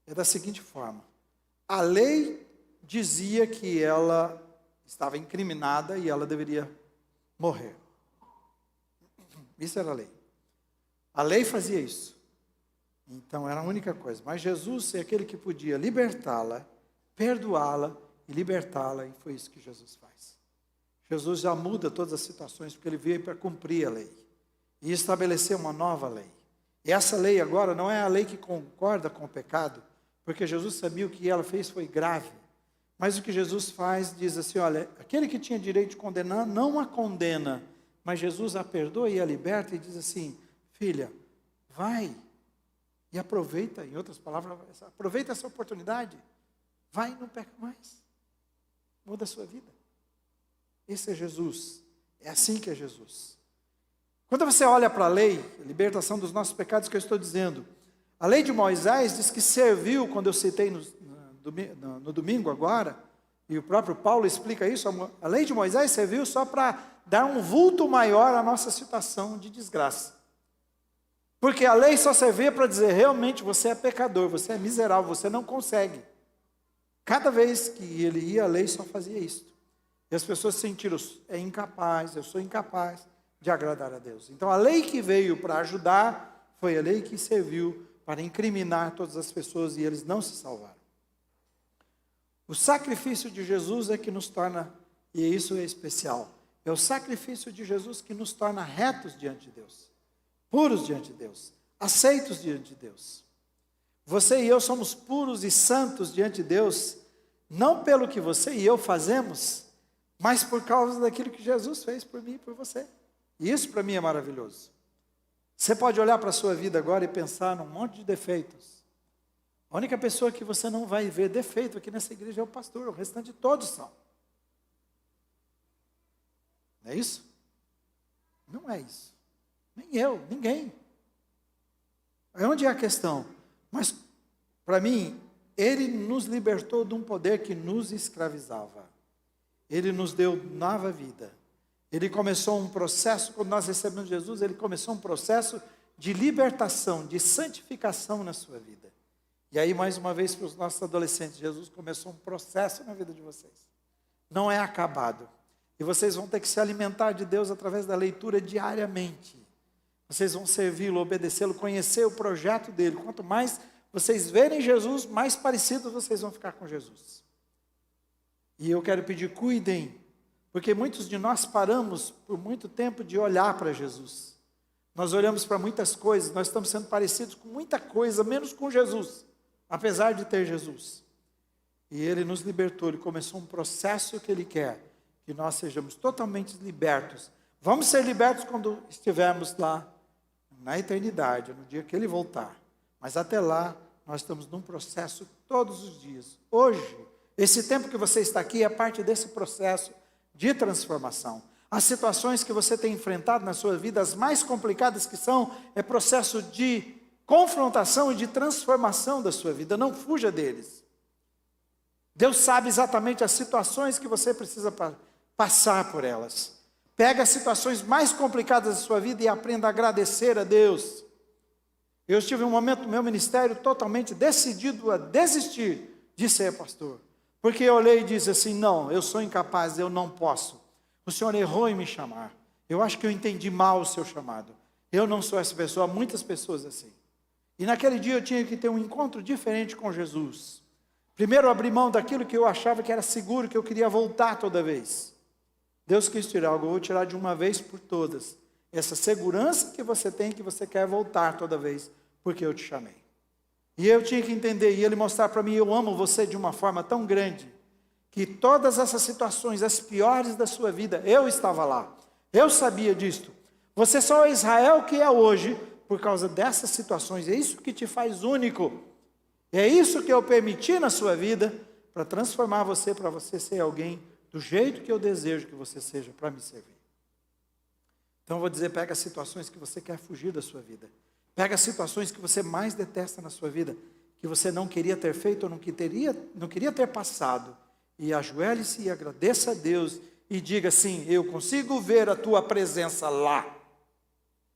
é da seguinte forma. A lei dizia que ela estava incriminada e ela deveria morrer. Isso era a lei. A lei fazia isso. Então era a única coisa. Mas Jesus é aquele que podia libertá-la, perdoá-la e libertá-la. E foi isso que Jesus faz. Jesus já muda todas as situações porque ele veio para cumprir a lei e estabelecer uma nova lei. E essa lei agora não é a lei que concorda com o pecado, porque Jesus sabia o que ela fez foi grave. Mas o que Jesus faz, diz assim, olha, aquele que tinha direito de condenar, não a condena, mas Jesus a perdoa e a liberta e diz assim, filha, vai e aproveita, em outras palavras, aproveita essa oportunidade, vai e não peca mais, muda a sua vida. Esse é Jesus, é assim que é Jesus. Quando você olha para a lei, a libertação dos nossos pecados, que eu estou dizendo, a lei de Moisés diz que serviu, quando eu citei no domingo agora, e o próprio Paulo explica isso, a lei de Moisés serviu só para dar um vulto maior à nossa situação de desgraça. Porque a lei só servia para dizer, realmente você é pecador, você é miserável, você não consegue. Cada vez que ele ia, a lei só fazia isso. E as pessoas sentiram, eu sou incapaz de agradar a Deus. Então a lei que veio para ajudar, foi a lei que serviu para incriminar todas as pessoas e eles não se salvaram. O sacrifício de Jesus é que nos torna, e isso é especial, é o sacrifício de Jesus que nos torna retos diante de Deus, puros diante de Deus, aceitos diante de Deus. Você e eu somos puros e santos diante de Deus, não pelo que você e eu fazemos, mas por causa daquilo que Jesus fez por mim e por você. E isso para mim é maravilhoso. Você pode olhar para a sua vida agora e pensar num monte de defeitos. A única pessoa que você não vai ver defeito aqui nessa igreja é o pastor, o restante todos são. Não é isso? Não é isso. Nem eu, ninguém. É onde é a questão. Mas, para mim, ele nos libertou de um poder que nos escravizava. Ele nos deu nova vida. Ele começou um processo, quando nós recebemos Jesus, ele começou um processo de libertação, de santificação na sua vida. E aí, mais uma vez, para os nossos adolescentes, Jesus começou um processo na vida de vocês. Não é acabado. E vocês vão ter que se alimentar de Deus através da leitura diariamente. Vocês vão servi-lo, obedecê-lo, conhecer o projeto dele. Quanto mais vocês verem Jesus, mais parecidos vocês vão ficar com Jesus. E eu quero pedir, cuidem, porque muitos de nós paramos por muito tempo de olhar para Jesus. Nós olhamos para muitas coisas, nós estamos sendo parecidos com muita coisa, menos com Jesus, apesar de ter Jesus. E ele nos libertou, ele começou um processo que ele quer, que nós sejamos totalmente libertos. Vamos ser libertos quando estivermos lá, na eternidade, no dia que ele voltar. Mas até lá, nós estamos num processo todos os dias. Hoje, esse tempo que você está aqui é parte desse processo de transformação. As situações que você tem enfrentado na sua vida, as mais complicadas que são, é processo de confrontação e de transformação da sua vida. Não fuja deles. Deus sabe exatamente as situações que você precisa passar por elas. Pega as situações mais complicadas da sua vida e aprenda a agradecer a Deus. Eu estive um momento no meu ministério totalmente decidido a desistir de ser pastor. Porque eu olhei e disse assim, não, eu sou incapaz, eu não posso. O Senhor errou em me chamar. Eu acho que eu entendi mal o seu chamado. Eu não sou essa pessoa, há muitas pessoas assim. E naquele dia eu tinha que ter um encontro diferente com Jesus. Primeiro, abrir mão daquilo que eu achava que era seguro, que eu queria voltar toda vez. Deus quis tirar algo, eu vou tirar de uma vez por todas. Essa segurança que você tem, que você quer voltar toda vez, porque eu te chamei. E eu tinha que entender, e Ele mostrar para mim, eu amo você de uma forma tão grande, que todas essas situações, as piores da sua vida, eu estava lá. Eu sabia disto. Você só é Israel que é hoje, por causa dessas situações. É isso que te faz único. É isso que eu permiti na sua vida, para transformar você, para você ser alguém do jeito que eu desejo que você seja, para me servir. Então eu vou dizer, pega as situações que você quer fugir da sua vida. Pega as situações que você mais detesta na sua vida, que você não queria ter feito, ou não queria ter passado. E ajoelhe-se e agradeça a Deus, e diga assim, eu consigo ver a tua presença lá.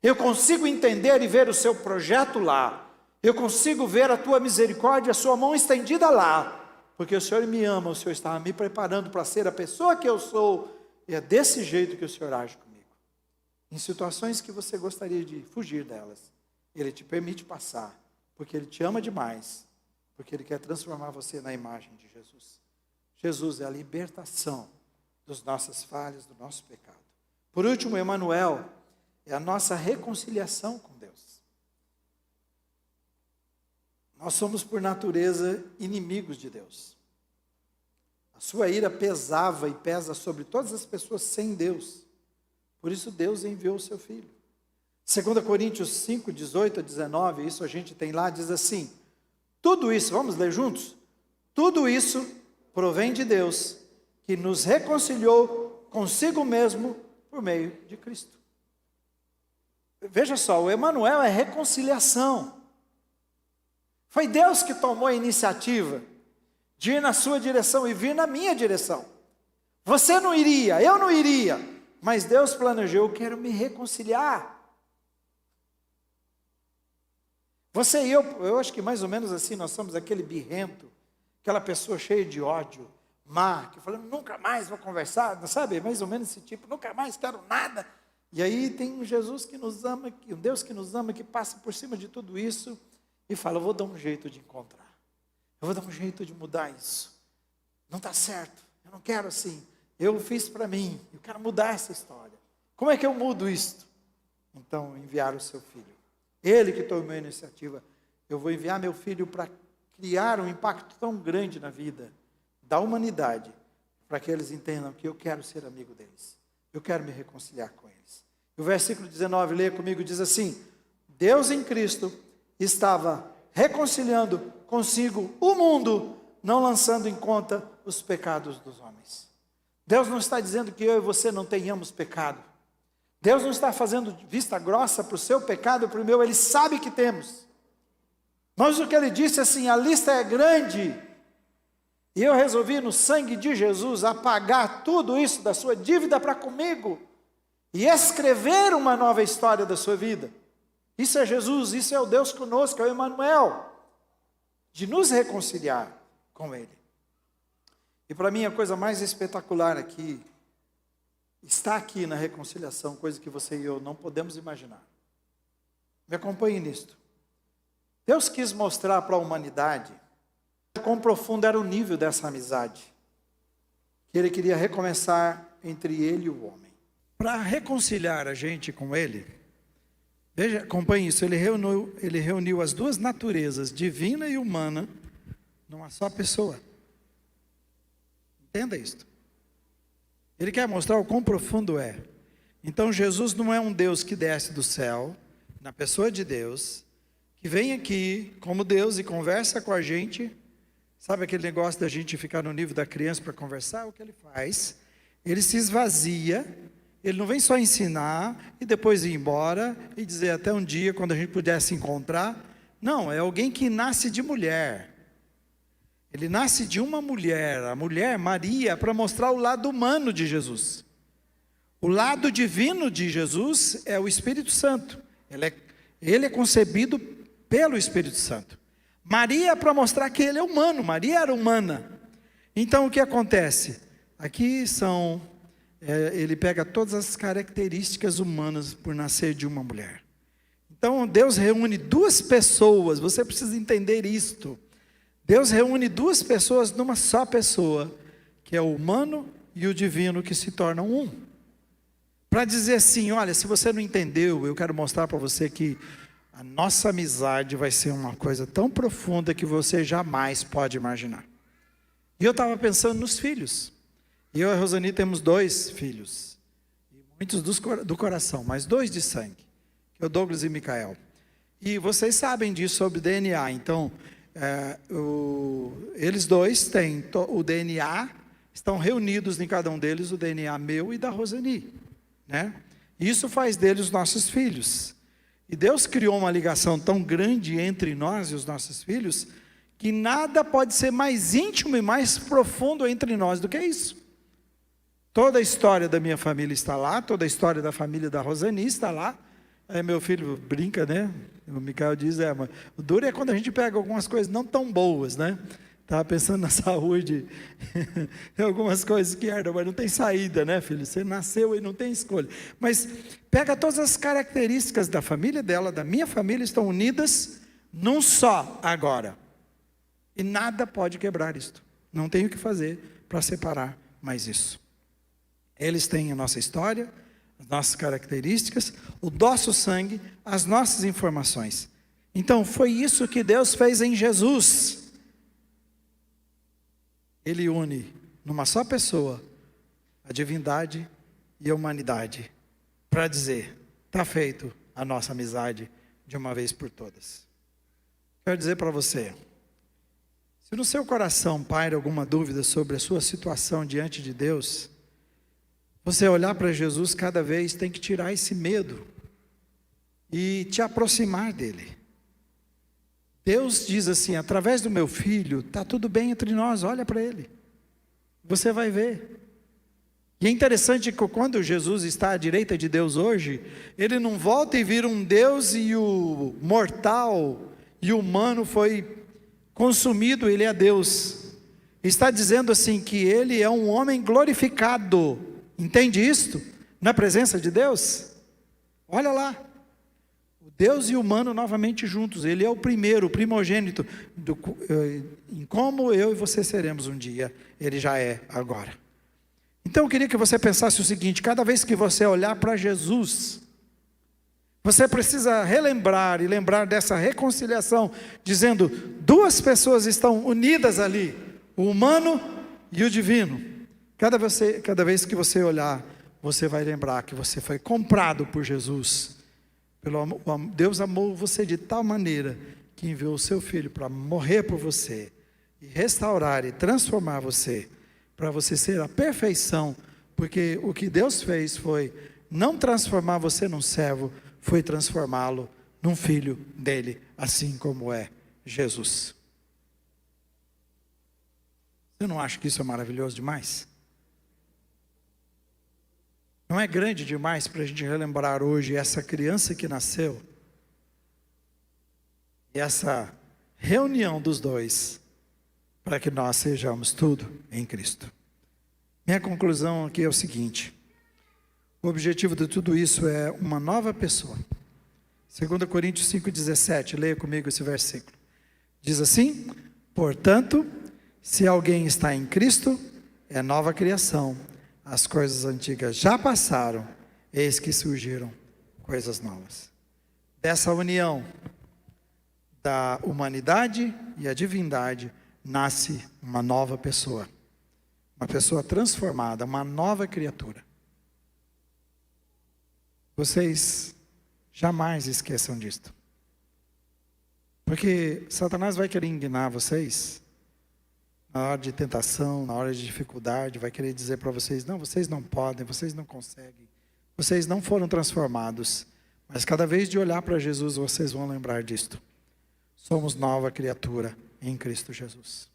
Eu consigo entender e ver o seu projeto lá. Eu consigo ver a tua misericórdia, a sua mão estendida lá. Porque o Senhor me ama, o Senhor estava me preparando para ser a pessoa que eu sou. E é desse jeito que o Senhor age comigo. Em situações que você gostaria de fugir delas, Ele te permite passar. Porque Ele te ama demais. Porque Ele quer transformar você na imagem de Jesus. Jesus é a libertação das nossas falhas, do nosso pecado. Por último, Emanuel é a nossa reconciliação com Deus. Nós somos, por natureza, inimigos de Deus. A sua ira pesava e pesa sobre todas as pessoas sem Deus. Por isso Deus enviou o seu Filho. 2 Coríntios 5, 18 a 19, isso a gente tem lá, diz assim, tudo isso, vamos ler juntos? Tudo isso provém de Deus, que nos reconciliou consigo mesmo por meio de Cristo. Veja só, o Emanuel é reconciliação. Foi Deus que tomou a iniciativa de ir na sua direção e vir na minha direção. Você não iria, eu não iria, mas Deus planejou, eu quero me reconciliar. Você e eu acho que mais ou menos assim, nós somos aquele birrento, aquela pessoa cheia de ódio, má, que falando, nunca mais vou conversar, não sabe? Mais ou menos esse tipo, nunca mais quero nada. E aí tem um Jesus que nos ama, um Deus que nos ama, que passa por cima de tudo isso e fala, eu vou dar um jeito de encontrar. Eu vou dar um jeito de mudar isso. Não está certo, eu não quero assim. Eu fiz para mim, eu quero mudar essa história. Como é que eu mudo isto? Então, enviar o seu filho. Ele que tomou a iniciativa. Eu vou enviar meu filho para criar um impacto tão grande na vida da humanidade, para que eles entendam que eu quero ser amigo deles. Eu quero me reconciliar com eles. E o versículo 19, leia comigo, diz assim, Deus em Cristo estava reconciliando consigo o mundo, não lançando em conta os pecados dos homens. Deus não está dizendo que eu e você não tenhamos pecado. Deus não está fazendo vista grossa para o seu pecado, para o meu, Ele sabe que temos. Mas o que Ele disse assim, a lista é grande, e eu resolvi no sangue de Jesus apagar tudo isso da sua dívida para comigo, e escrever uma nova história da sua vida. Isso é Jesus, isso é o Deus conosco, é o Emanuel, de nos reconciliar com Ele. E para mim a coisa mais espetacular aqui, está aqui na reconciliação, coisa que você e eu não podemos imaginar. Me acompanhe nisto. Deus quis mostrar para a humanidade quão profundo era o nível dessa amizade, que Ele queria recomeçar entre Ele e o homem. Para reconciliar a gente com Ele, veja, acompanhe isso, Ele reuniu as duas naturezas, divina e humana, numa só pessoa. Entenda isto. Ele quer mostrar o quão profundo é. Então Jesus não é um Deus que desce do céu, na pessoa de Deus, que vem aqui como Deus e conversa com a gente. Sabe aquele negócio da gente ficar no nível da criança para conversar? O que Ele faz? Ele se esvazia, Ele não vem só ensinar e depois ir embora e dizer até um dia quando a gente pudesse encontrar. Não, é alguém que nasce de mulher. Ele nasce de uma mulher, a mulher Maria, para mostrar o lado humano de Jesus. O lado divino de Jesus é o Espírito Santo. Ele é concebido pelo Espírito Santo. Maria para mostrar que ele é humano, Maria era humana. Então o que acontece? Aqui ele pega todas as características humanas por nascer de uma mulher. Então Deus reúne duas pessoas, você precisa entender isto. Deus reúne duas pessoas numa só pessoa, que é o humano e o divino, que se tornam um. Para dizer assim, olha, se você não entendeu, eu quero mostrar para você que a nossa amizade vai ser uma coisa tão profunda que você jamais pode imaginar. E eu estava pensando nos filhos. Eu e a Rosani temos 2 filhos, muitos do coração, mas 2 de sangue, que é o Douglas e Micael. E vocês sabem disso sobre DNA, então, eles 2 têm o DNA, estão reunidos em cada um deles, o DNA meu e da Rosani, né? Isso faz deles os nossos filhos. E Deus criou uma ligação tão grande entre nós e os nossos filhos, que nada pode ser mais íntimo e mais profundo entre nós do que isso. Toda a história da minha família está lá, toda a história da família da Rosani está lá. Aí meu filho brinca, né? O Micael diz, mas o duro é quando a gente pega algumas coisas não tão boas, né? Estava pensando na saúde, algumas coisas que herdam, mas não tem saída, né, filho? Você nasceu e não tem escolha. Mas pega todas as características da família dela, da minha família, estão unidas num só agora. E nada pode quebrar isto. Não tem o que fazer para separar mais isso. Eles têm a nossa história, as nossas características, o nosso sangue, as nossas informações. Então foi isso que Deus fez em Jesus. Ele une numa só pessoa a divindade e a humanidade, para dizer, está feito a nossa amizade de uma vez por todas. Quero dizer para você, se no seu coração paira alguma dúvida sobre a sua situação diante de Deus, você olhar para Jesus cada vez tem que tirar esse medo e te aproximar dele. Deus diz assim, através do meu filho, está tudo bem entre nós, olha para ele. Você vai ver. E é interessante que quando Jesus está à direita de Deus hoje, ele não volta e vira um Deus e o mortal e o humano foi consumido, ele é Deus. Está dizendo assim que ele é um homem glorificado. Entende isto? Na presença de Deus? Olha lá. O Deus e o humano novamente juntos. Ele é o primeiro, o primogênito. Em como eu e você seremos um dia. Ele já é agora. Então eu queria que você pensasse o seguinte. Cada vez que você olhar para Jesus, você precisa relembrar e lembrar dessa reconciliação. Dizendo, 2 pessoas estão unidas ali. O humano e o divino. Cada vez que você olhar, você vai lembrar que você foi comprado por Jesus. Deus amou você de tal maneira que enviou o seu Filho para morrer por você e restaurar e transformar você, para você ser a perfeição, porque o que Deus fez foi não transformar você num servo, foi transformá-lo num filho dele, assim como é Jesus. Você não acha que isso é maravilhoso demais? Não é grande demais para a gente relembrar hoje essa criança que nasceu? E essa reunião dos 2, para que nós sejamos tudo em Cristo. Minha conclusão aqui é o seguinte. O objetivo de tudo isso é uma nova pessoa. 2 Coríntios 5,17, leia comigo esse versículo. Diz assim, portanto, se alguém está em Cristo, é nova criação. As coisas antigas já passaram, eis que surgiram coisas novas. Dessa união da humanidade e a divindade, nasce uma nova pessoa. Uma pessoa transformada, uma nova criatura. Vocês jamais esqueçam disto. Porque Satanás vai querer enganar vocês na hora de tentação, na hora de dificuldade, vai querer dizer para vocês, não, vocês não podem, vocês não conseguem, vocês não foram transformados. Mas cada vez de olhar para Jesus, vocês vão lembrar disto. Somos nova criatura em Cristo Jesus.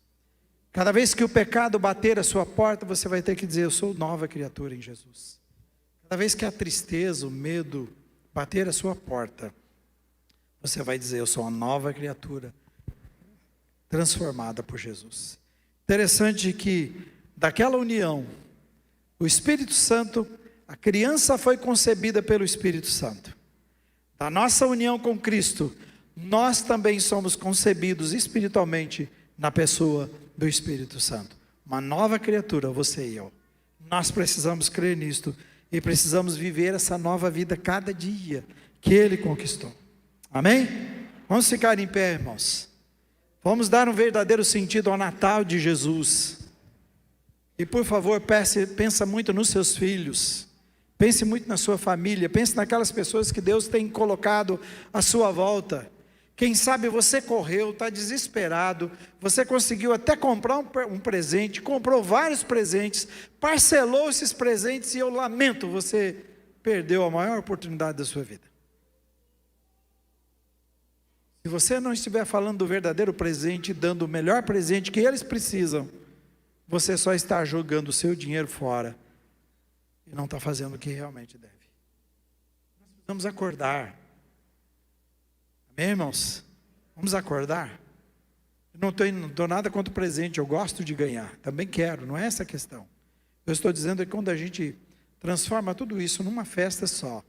Cada vez que o pecado bater a sua porta, você vai ter que dizer, eu sou nova criatura em Jesus. Cada vez que a tristeza, o medo bater a sua porta, você vai dizer, eu sou uma nova criatura, transformada por Jesus. Interessante que, daquela união, o Espírito Santo, a criança foi concebida pelo Espírito Santo. da nossa união com Cristo, nós também somos concebidos espiritualmente na pessoa do Espírito Santo. Uma nova criatura, você e eu. Nós precisamos crer nisto e precisamos viver essa nova vida cada dia que Ele conquistou. Amém? Vamos ficar em pé, irmãos. Vamos dar um verdadeiro sentido ao Natal de Jesus. E por favor, pensa muito nos seus filhos. Pense muito na sua família. Pense naquelas pessoas que Deus tem colocado à sua volta. Quem sabe você correu, está desesperado. Você conseguiu até comprar um presente, comprou vários presentes, parcelou esses presentes e eu lamento, você perdeu a maior oportunidade da sua vida. Se você não estiver falando do verdadeiro presente, dando o melhor presente que eles precisam, você só está jogando o seu dinheiro fora e não está fazendo o que realmente deve. Nós precisamos acordar. Amém, irmãos? Vamos acordar? Eu não dou nada contra o presente, eu gosto de ganhar, também quero, não é essa a questão. Eu estou dizendo que quando a gente transforma tudo isso numa festa só,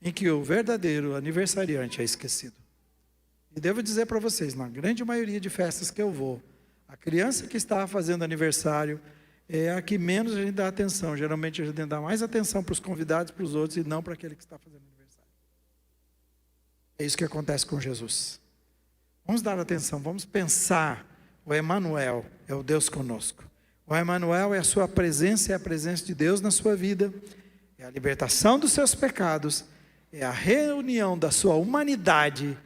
em que o verdadeiro aniversariante é esquecido. E devo dizer para vocês, na grande maioria de festas que eu vou, a criança que está fazendo aniversário é a que menos a gente dá atenção. Geralmente a gente dá mais atenção para os convidados, para os outros, e não para aquele que está fazendo aniversário. É isso que acontece com Jesus. Vamos dar atenção, vamos pensar. O Emanuel é o Deus conosco. O Emanuel é a sua presença, é a presença de Deus na sua vida, é a libertação dos seus pecados, é a reunião da sua humanidade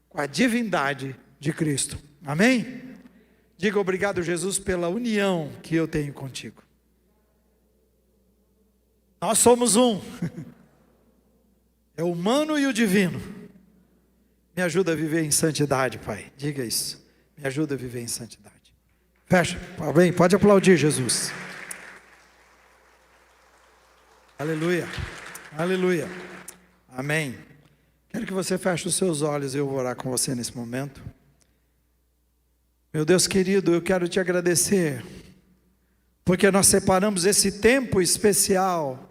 com a divindade de Cristo. Amém? Diga obrigado, Jesus, pela união que eu tenho contigo. Nós somos um. É o humano e o divino. Me ajuda a viver em santidade, Pai. Diga isso. Me ajuda a viver em santidade. Fecha. Bem, pode aplaudir, Jesus. Aleluia. Aleluia. Amém. Quero que você feche os seus olhos e eu vou orar com você nesse momento. Meu Deus querido, eu quero te agradecer, porque nós separamos esse tempo especial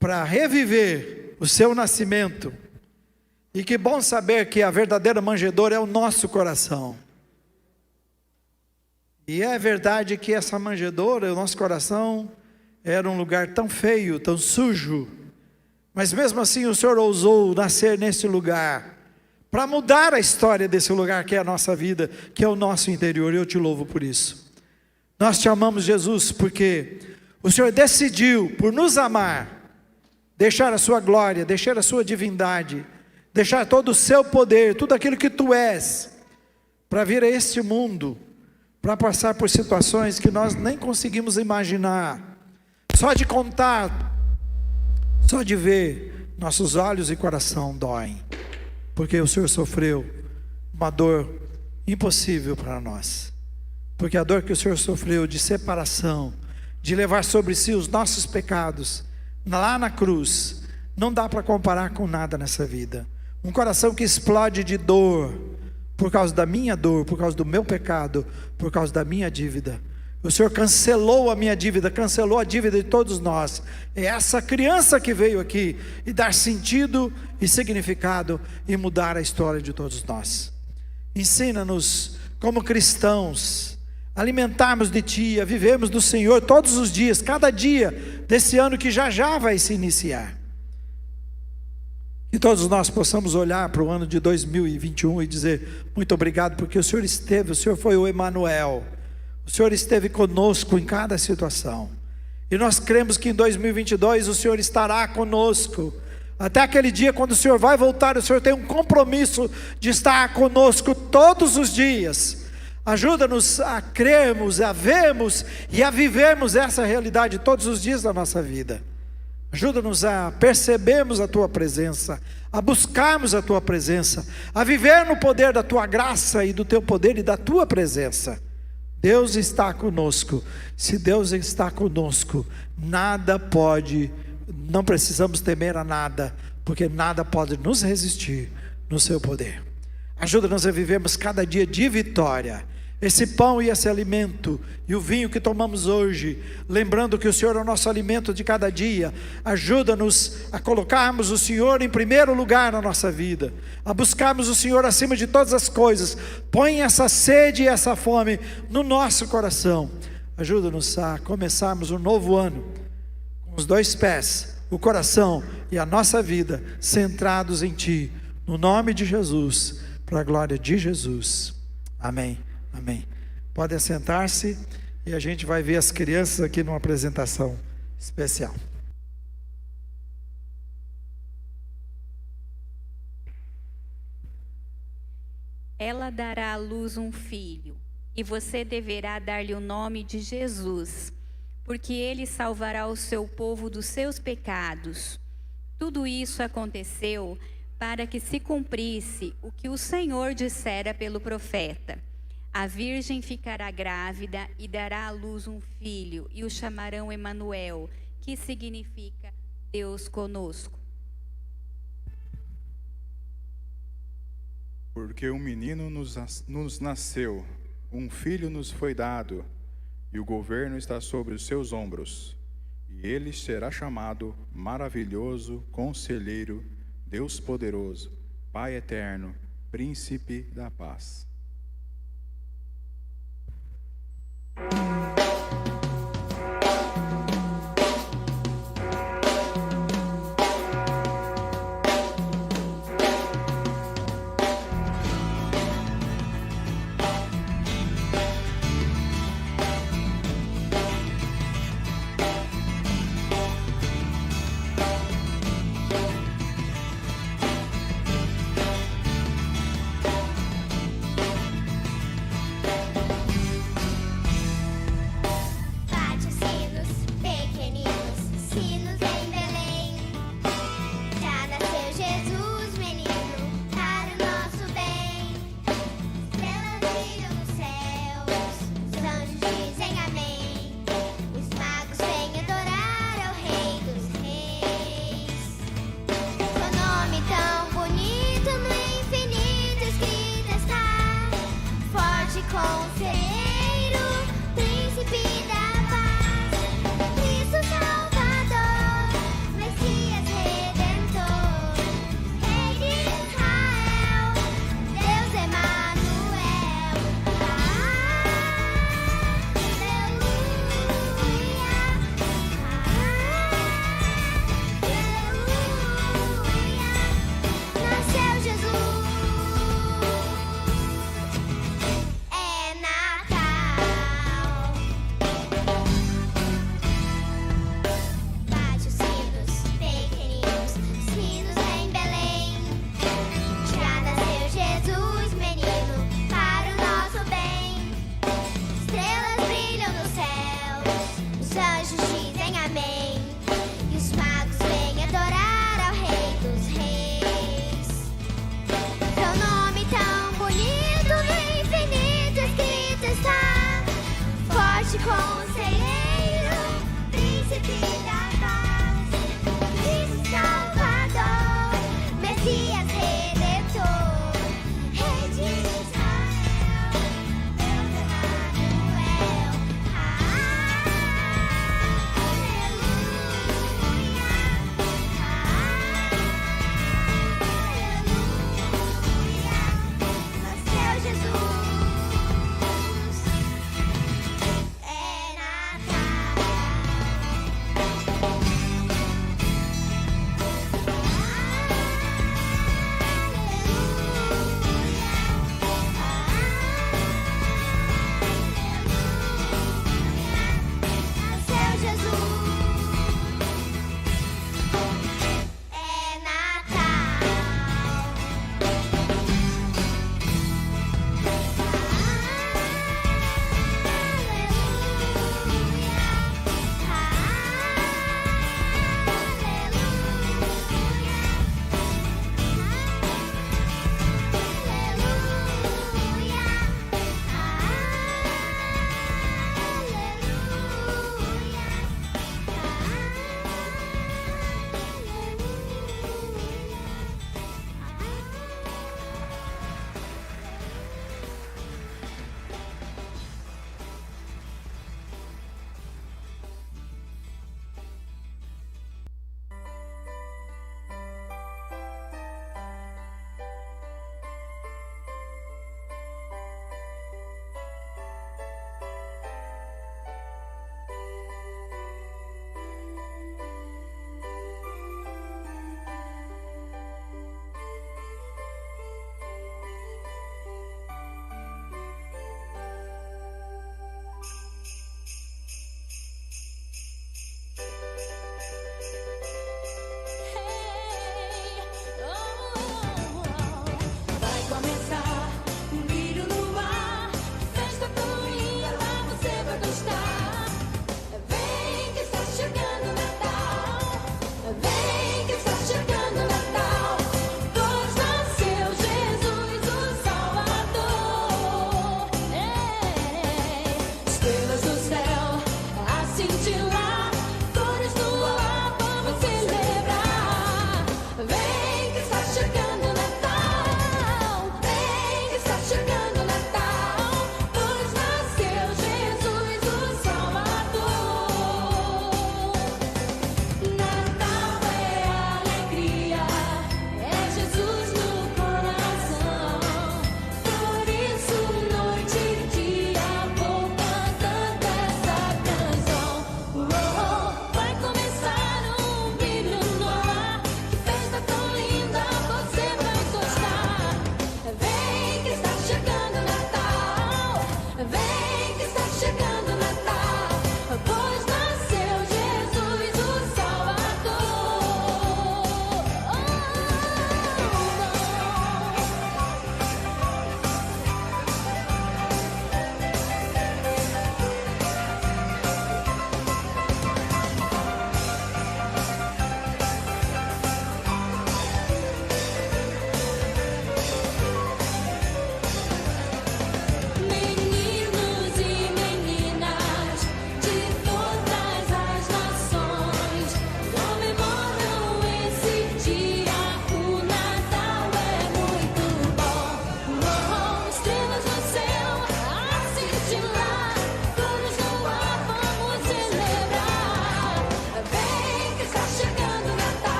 para reviver o seu nascimento. E que bom saber que a verdadeira manjedoura é o nosso coração. E é verdade que essa manjedoura, o nosso coração, era um lugar tão feio, tão sujo. Mas mesmo assim o Senhor ousou nascer nesse lugar, para mudar a história desse lugar que é a nossa vida, que é o nosso interior, e eu te louvo por isso. Nós te amamos, Jesus, porque o Senhor decidiu, por nos amar, deixar a sua glória, deixar a sua divindade, deixar todo o seu poder, tudo aquilo que tu és, para vir a este mundo, para passar por situações que nós nem conseguimos imaginar. Só de contar, só de ver, nossos olhos e coração doem, porque o Senhor sofreu uma dor impossível para nós, porque a dor que o Senhor sofreu de separação, de levar sobre si os nossos pecados, lá na cruz, não dá para comparar com nada nessa vida. Um coração que explode de dor, por causa da minha dor, por causa do meu pecado, por causa da minha dívida. O Senhor cancelou a minha dívida, cancelou a dívida de todos nós. É essa criança que veio aqui e dar sentido e significado e mudar a história de todos nós. Ensina-nos como cristãos, alimentarmos de Ti, a vivermos do Senhor todos os dias, cada dia desse ano que já vai se iniciar. Que todos nós possamos olhar para o ano de 2021 e dizer, muito obrigado, porque o Senhor esteve, o Senhor foi o Emanuel. O Senhor esteve conosco em cada situação. E nós cremos que em 2022 o Senhor estará conosco. Até aquele dia quando o Senhor vai voltar, o Senhor tem um compromisso de estar conosco todos os dias. Ajuda-nos a crermos, a vermos e a vivermos essa realidade todos os dias da nossa vida. Ajuda-nos a percebermos a Tua presença, a buscarmos a Tua presença, a viver no poder da Tua graça e do Teu poder e da Tua presença. Deus está conosco. Se Deus está conosco, nada pode, não precisamos temer a nada, porque nada pode nos resistir no seu poder. Ajuda-nos a vivermos cada dia de vitória, esse pão e esse alimento, e o vinho que tomamos hoje, lembrando que o Senhor é o nosso alimento de cada dia. Ajuda-nos a colocarmos o Senhor em primeiro lugar na nossa vida, a buscarmos o Senhor acima de todas as coisas. Põe essa sede e essa fome no nosso coração. Ajuda-nos a começarmos um novo ano com os dois pés, o coração e a nossa vida centrados em Ti, no nome de Jesus, para a glória de Jesus. Amém. Amém. Podem assentar-se e a gente vai ver as crianças aqui numa apresentação especial. Ela dará à luz um filho, e você deverá dar-lhe o nome de Jesus, porque ele salvará o seu povo dos seus pecados. Tudo isso aconteceu para que se cumprisse o que o Senhor dissera pelo profeta: a virgem ficará grávida e dará à luz um filho, e o chamarão Emanuel, que significa Deus conosco. Porque um menino nos nasceu, um filho nos foi dado, e o governo está sobre os seus ombros. E ele será chamado Maravilhoso, Conselheiro, Deus Poderoso, Pai Eterno, Príncipe da Paz. É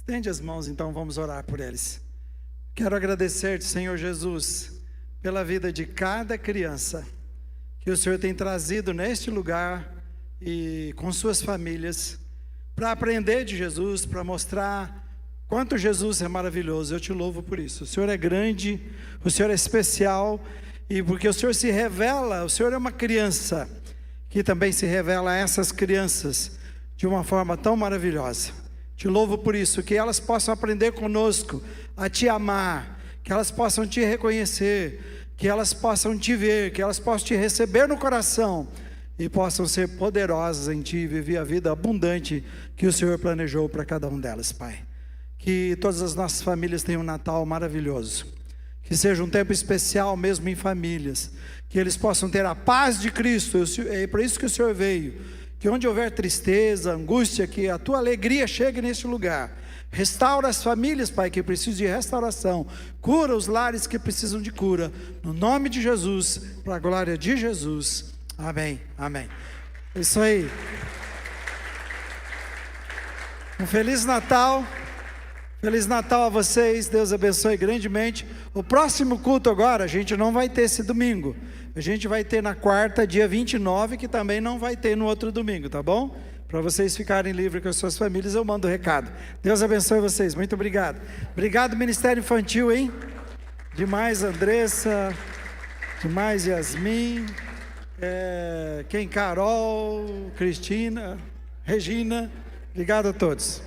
Estende as mãos, então, vamos orar por eles. Quero agradecer-te, Senhor Jesus, pela vida de cada criança que o Senhor tem trazido neste lugar e com suas famílias, para aprender de Jesus, para mostrar quanto Jesus é maravilhoso. Eu te louvo por isso. O Senhor é grande, o Senhor é especial, e porque o Senhor se revela, o Senhor é uma criança, que também se revela a essas crianças de uma forma tão maravilhosa. Te louvo por isso, que elas possam aprender conosco a te amar, que elas possam te reconhecer, que elas possam te ver, que elas possam te receber no coração e possam ser poderosas em ti e viver a vida abundante que o Senhor planejou para cada um delas, Pai. Que todas as nossas famílias tenham um Natal maravilhoso, que seja um tempo especial mesmo em famílias, que eles possam ter a paz de Cristo. É para isso que o Senhor veio. Que onde houver tristeza, angústia, que a tua alegria chegue neste lugar. Restaura as famílias, Pai, que precisam de restauração. Cura os lares que precisam de cura. No nome de Jesus, para a glória de Jesus. Amém, amém. É isso aí. Um Feliz Natal. Feliz Natal a vocês. Deus abençoe grandemente. O próximo culto agora, a gente não vai ter esse domingo. A gente vai ter na quarta, dia 29, que também não vai ter no outro domingo, tá bom? Para vocês ficarem livres com as suas famílias, eu mando o recado. Deus abençoe vocês, muito obrigado. Obrigado, Ministério Infantil, hein? Demais, Andressa. Demais, Yasmin. Carol, Cristina, Regina. Obrigado a todos.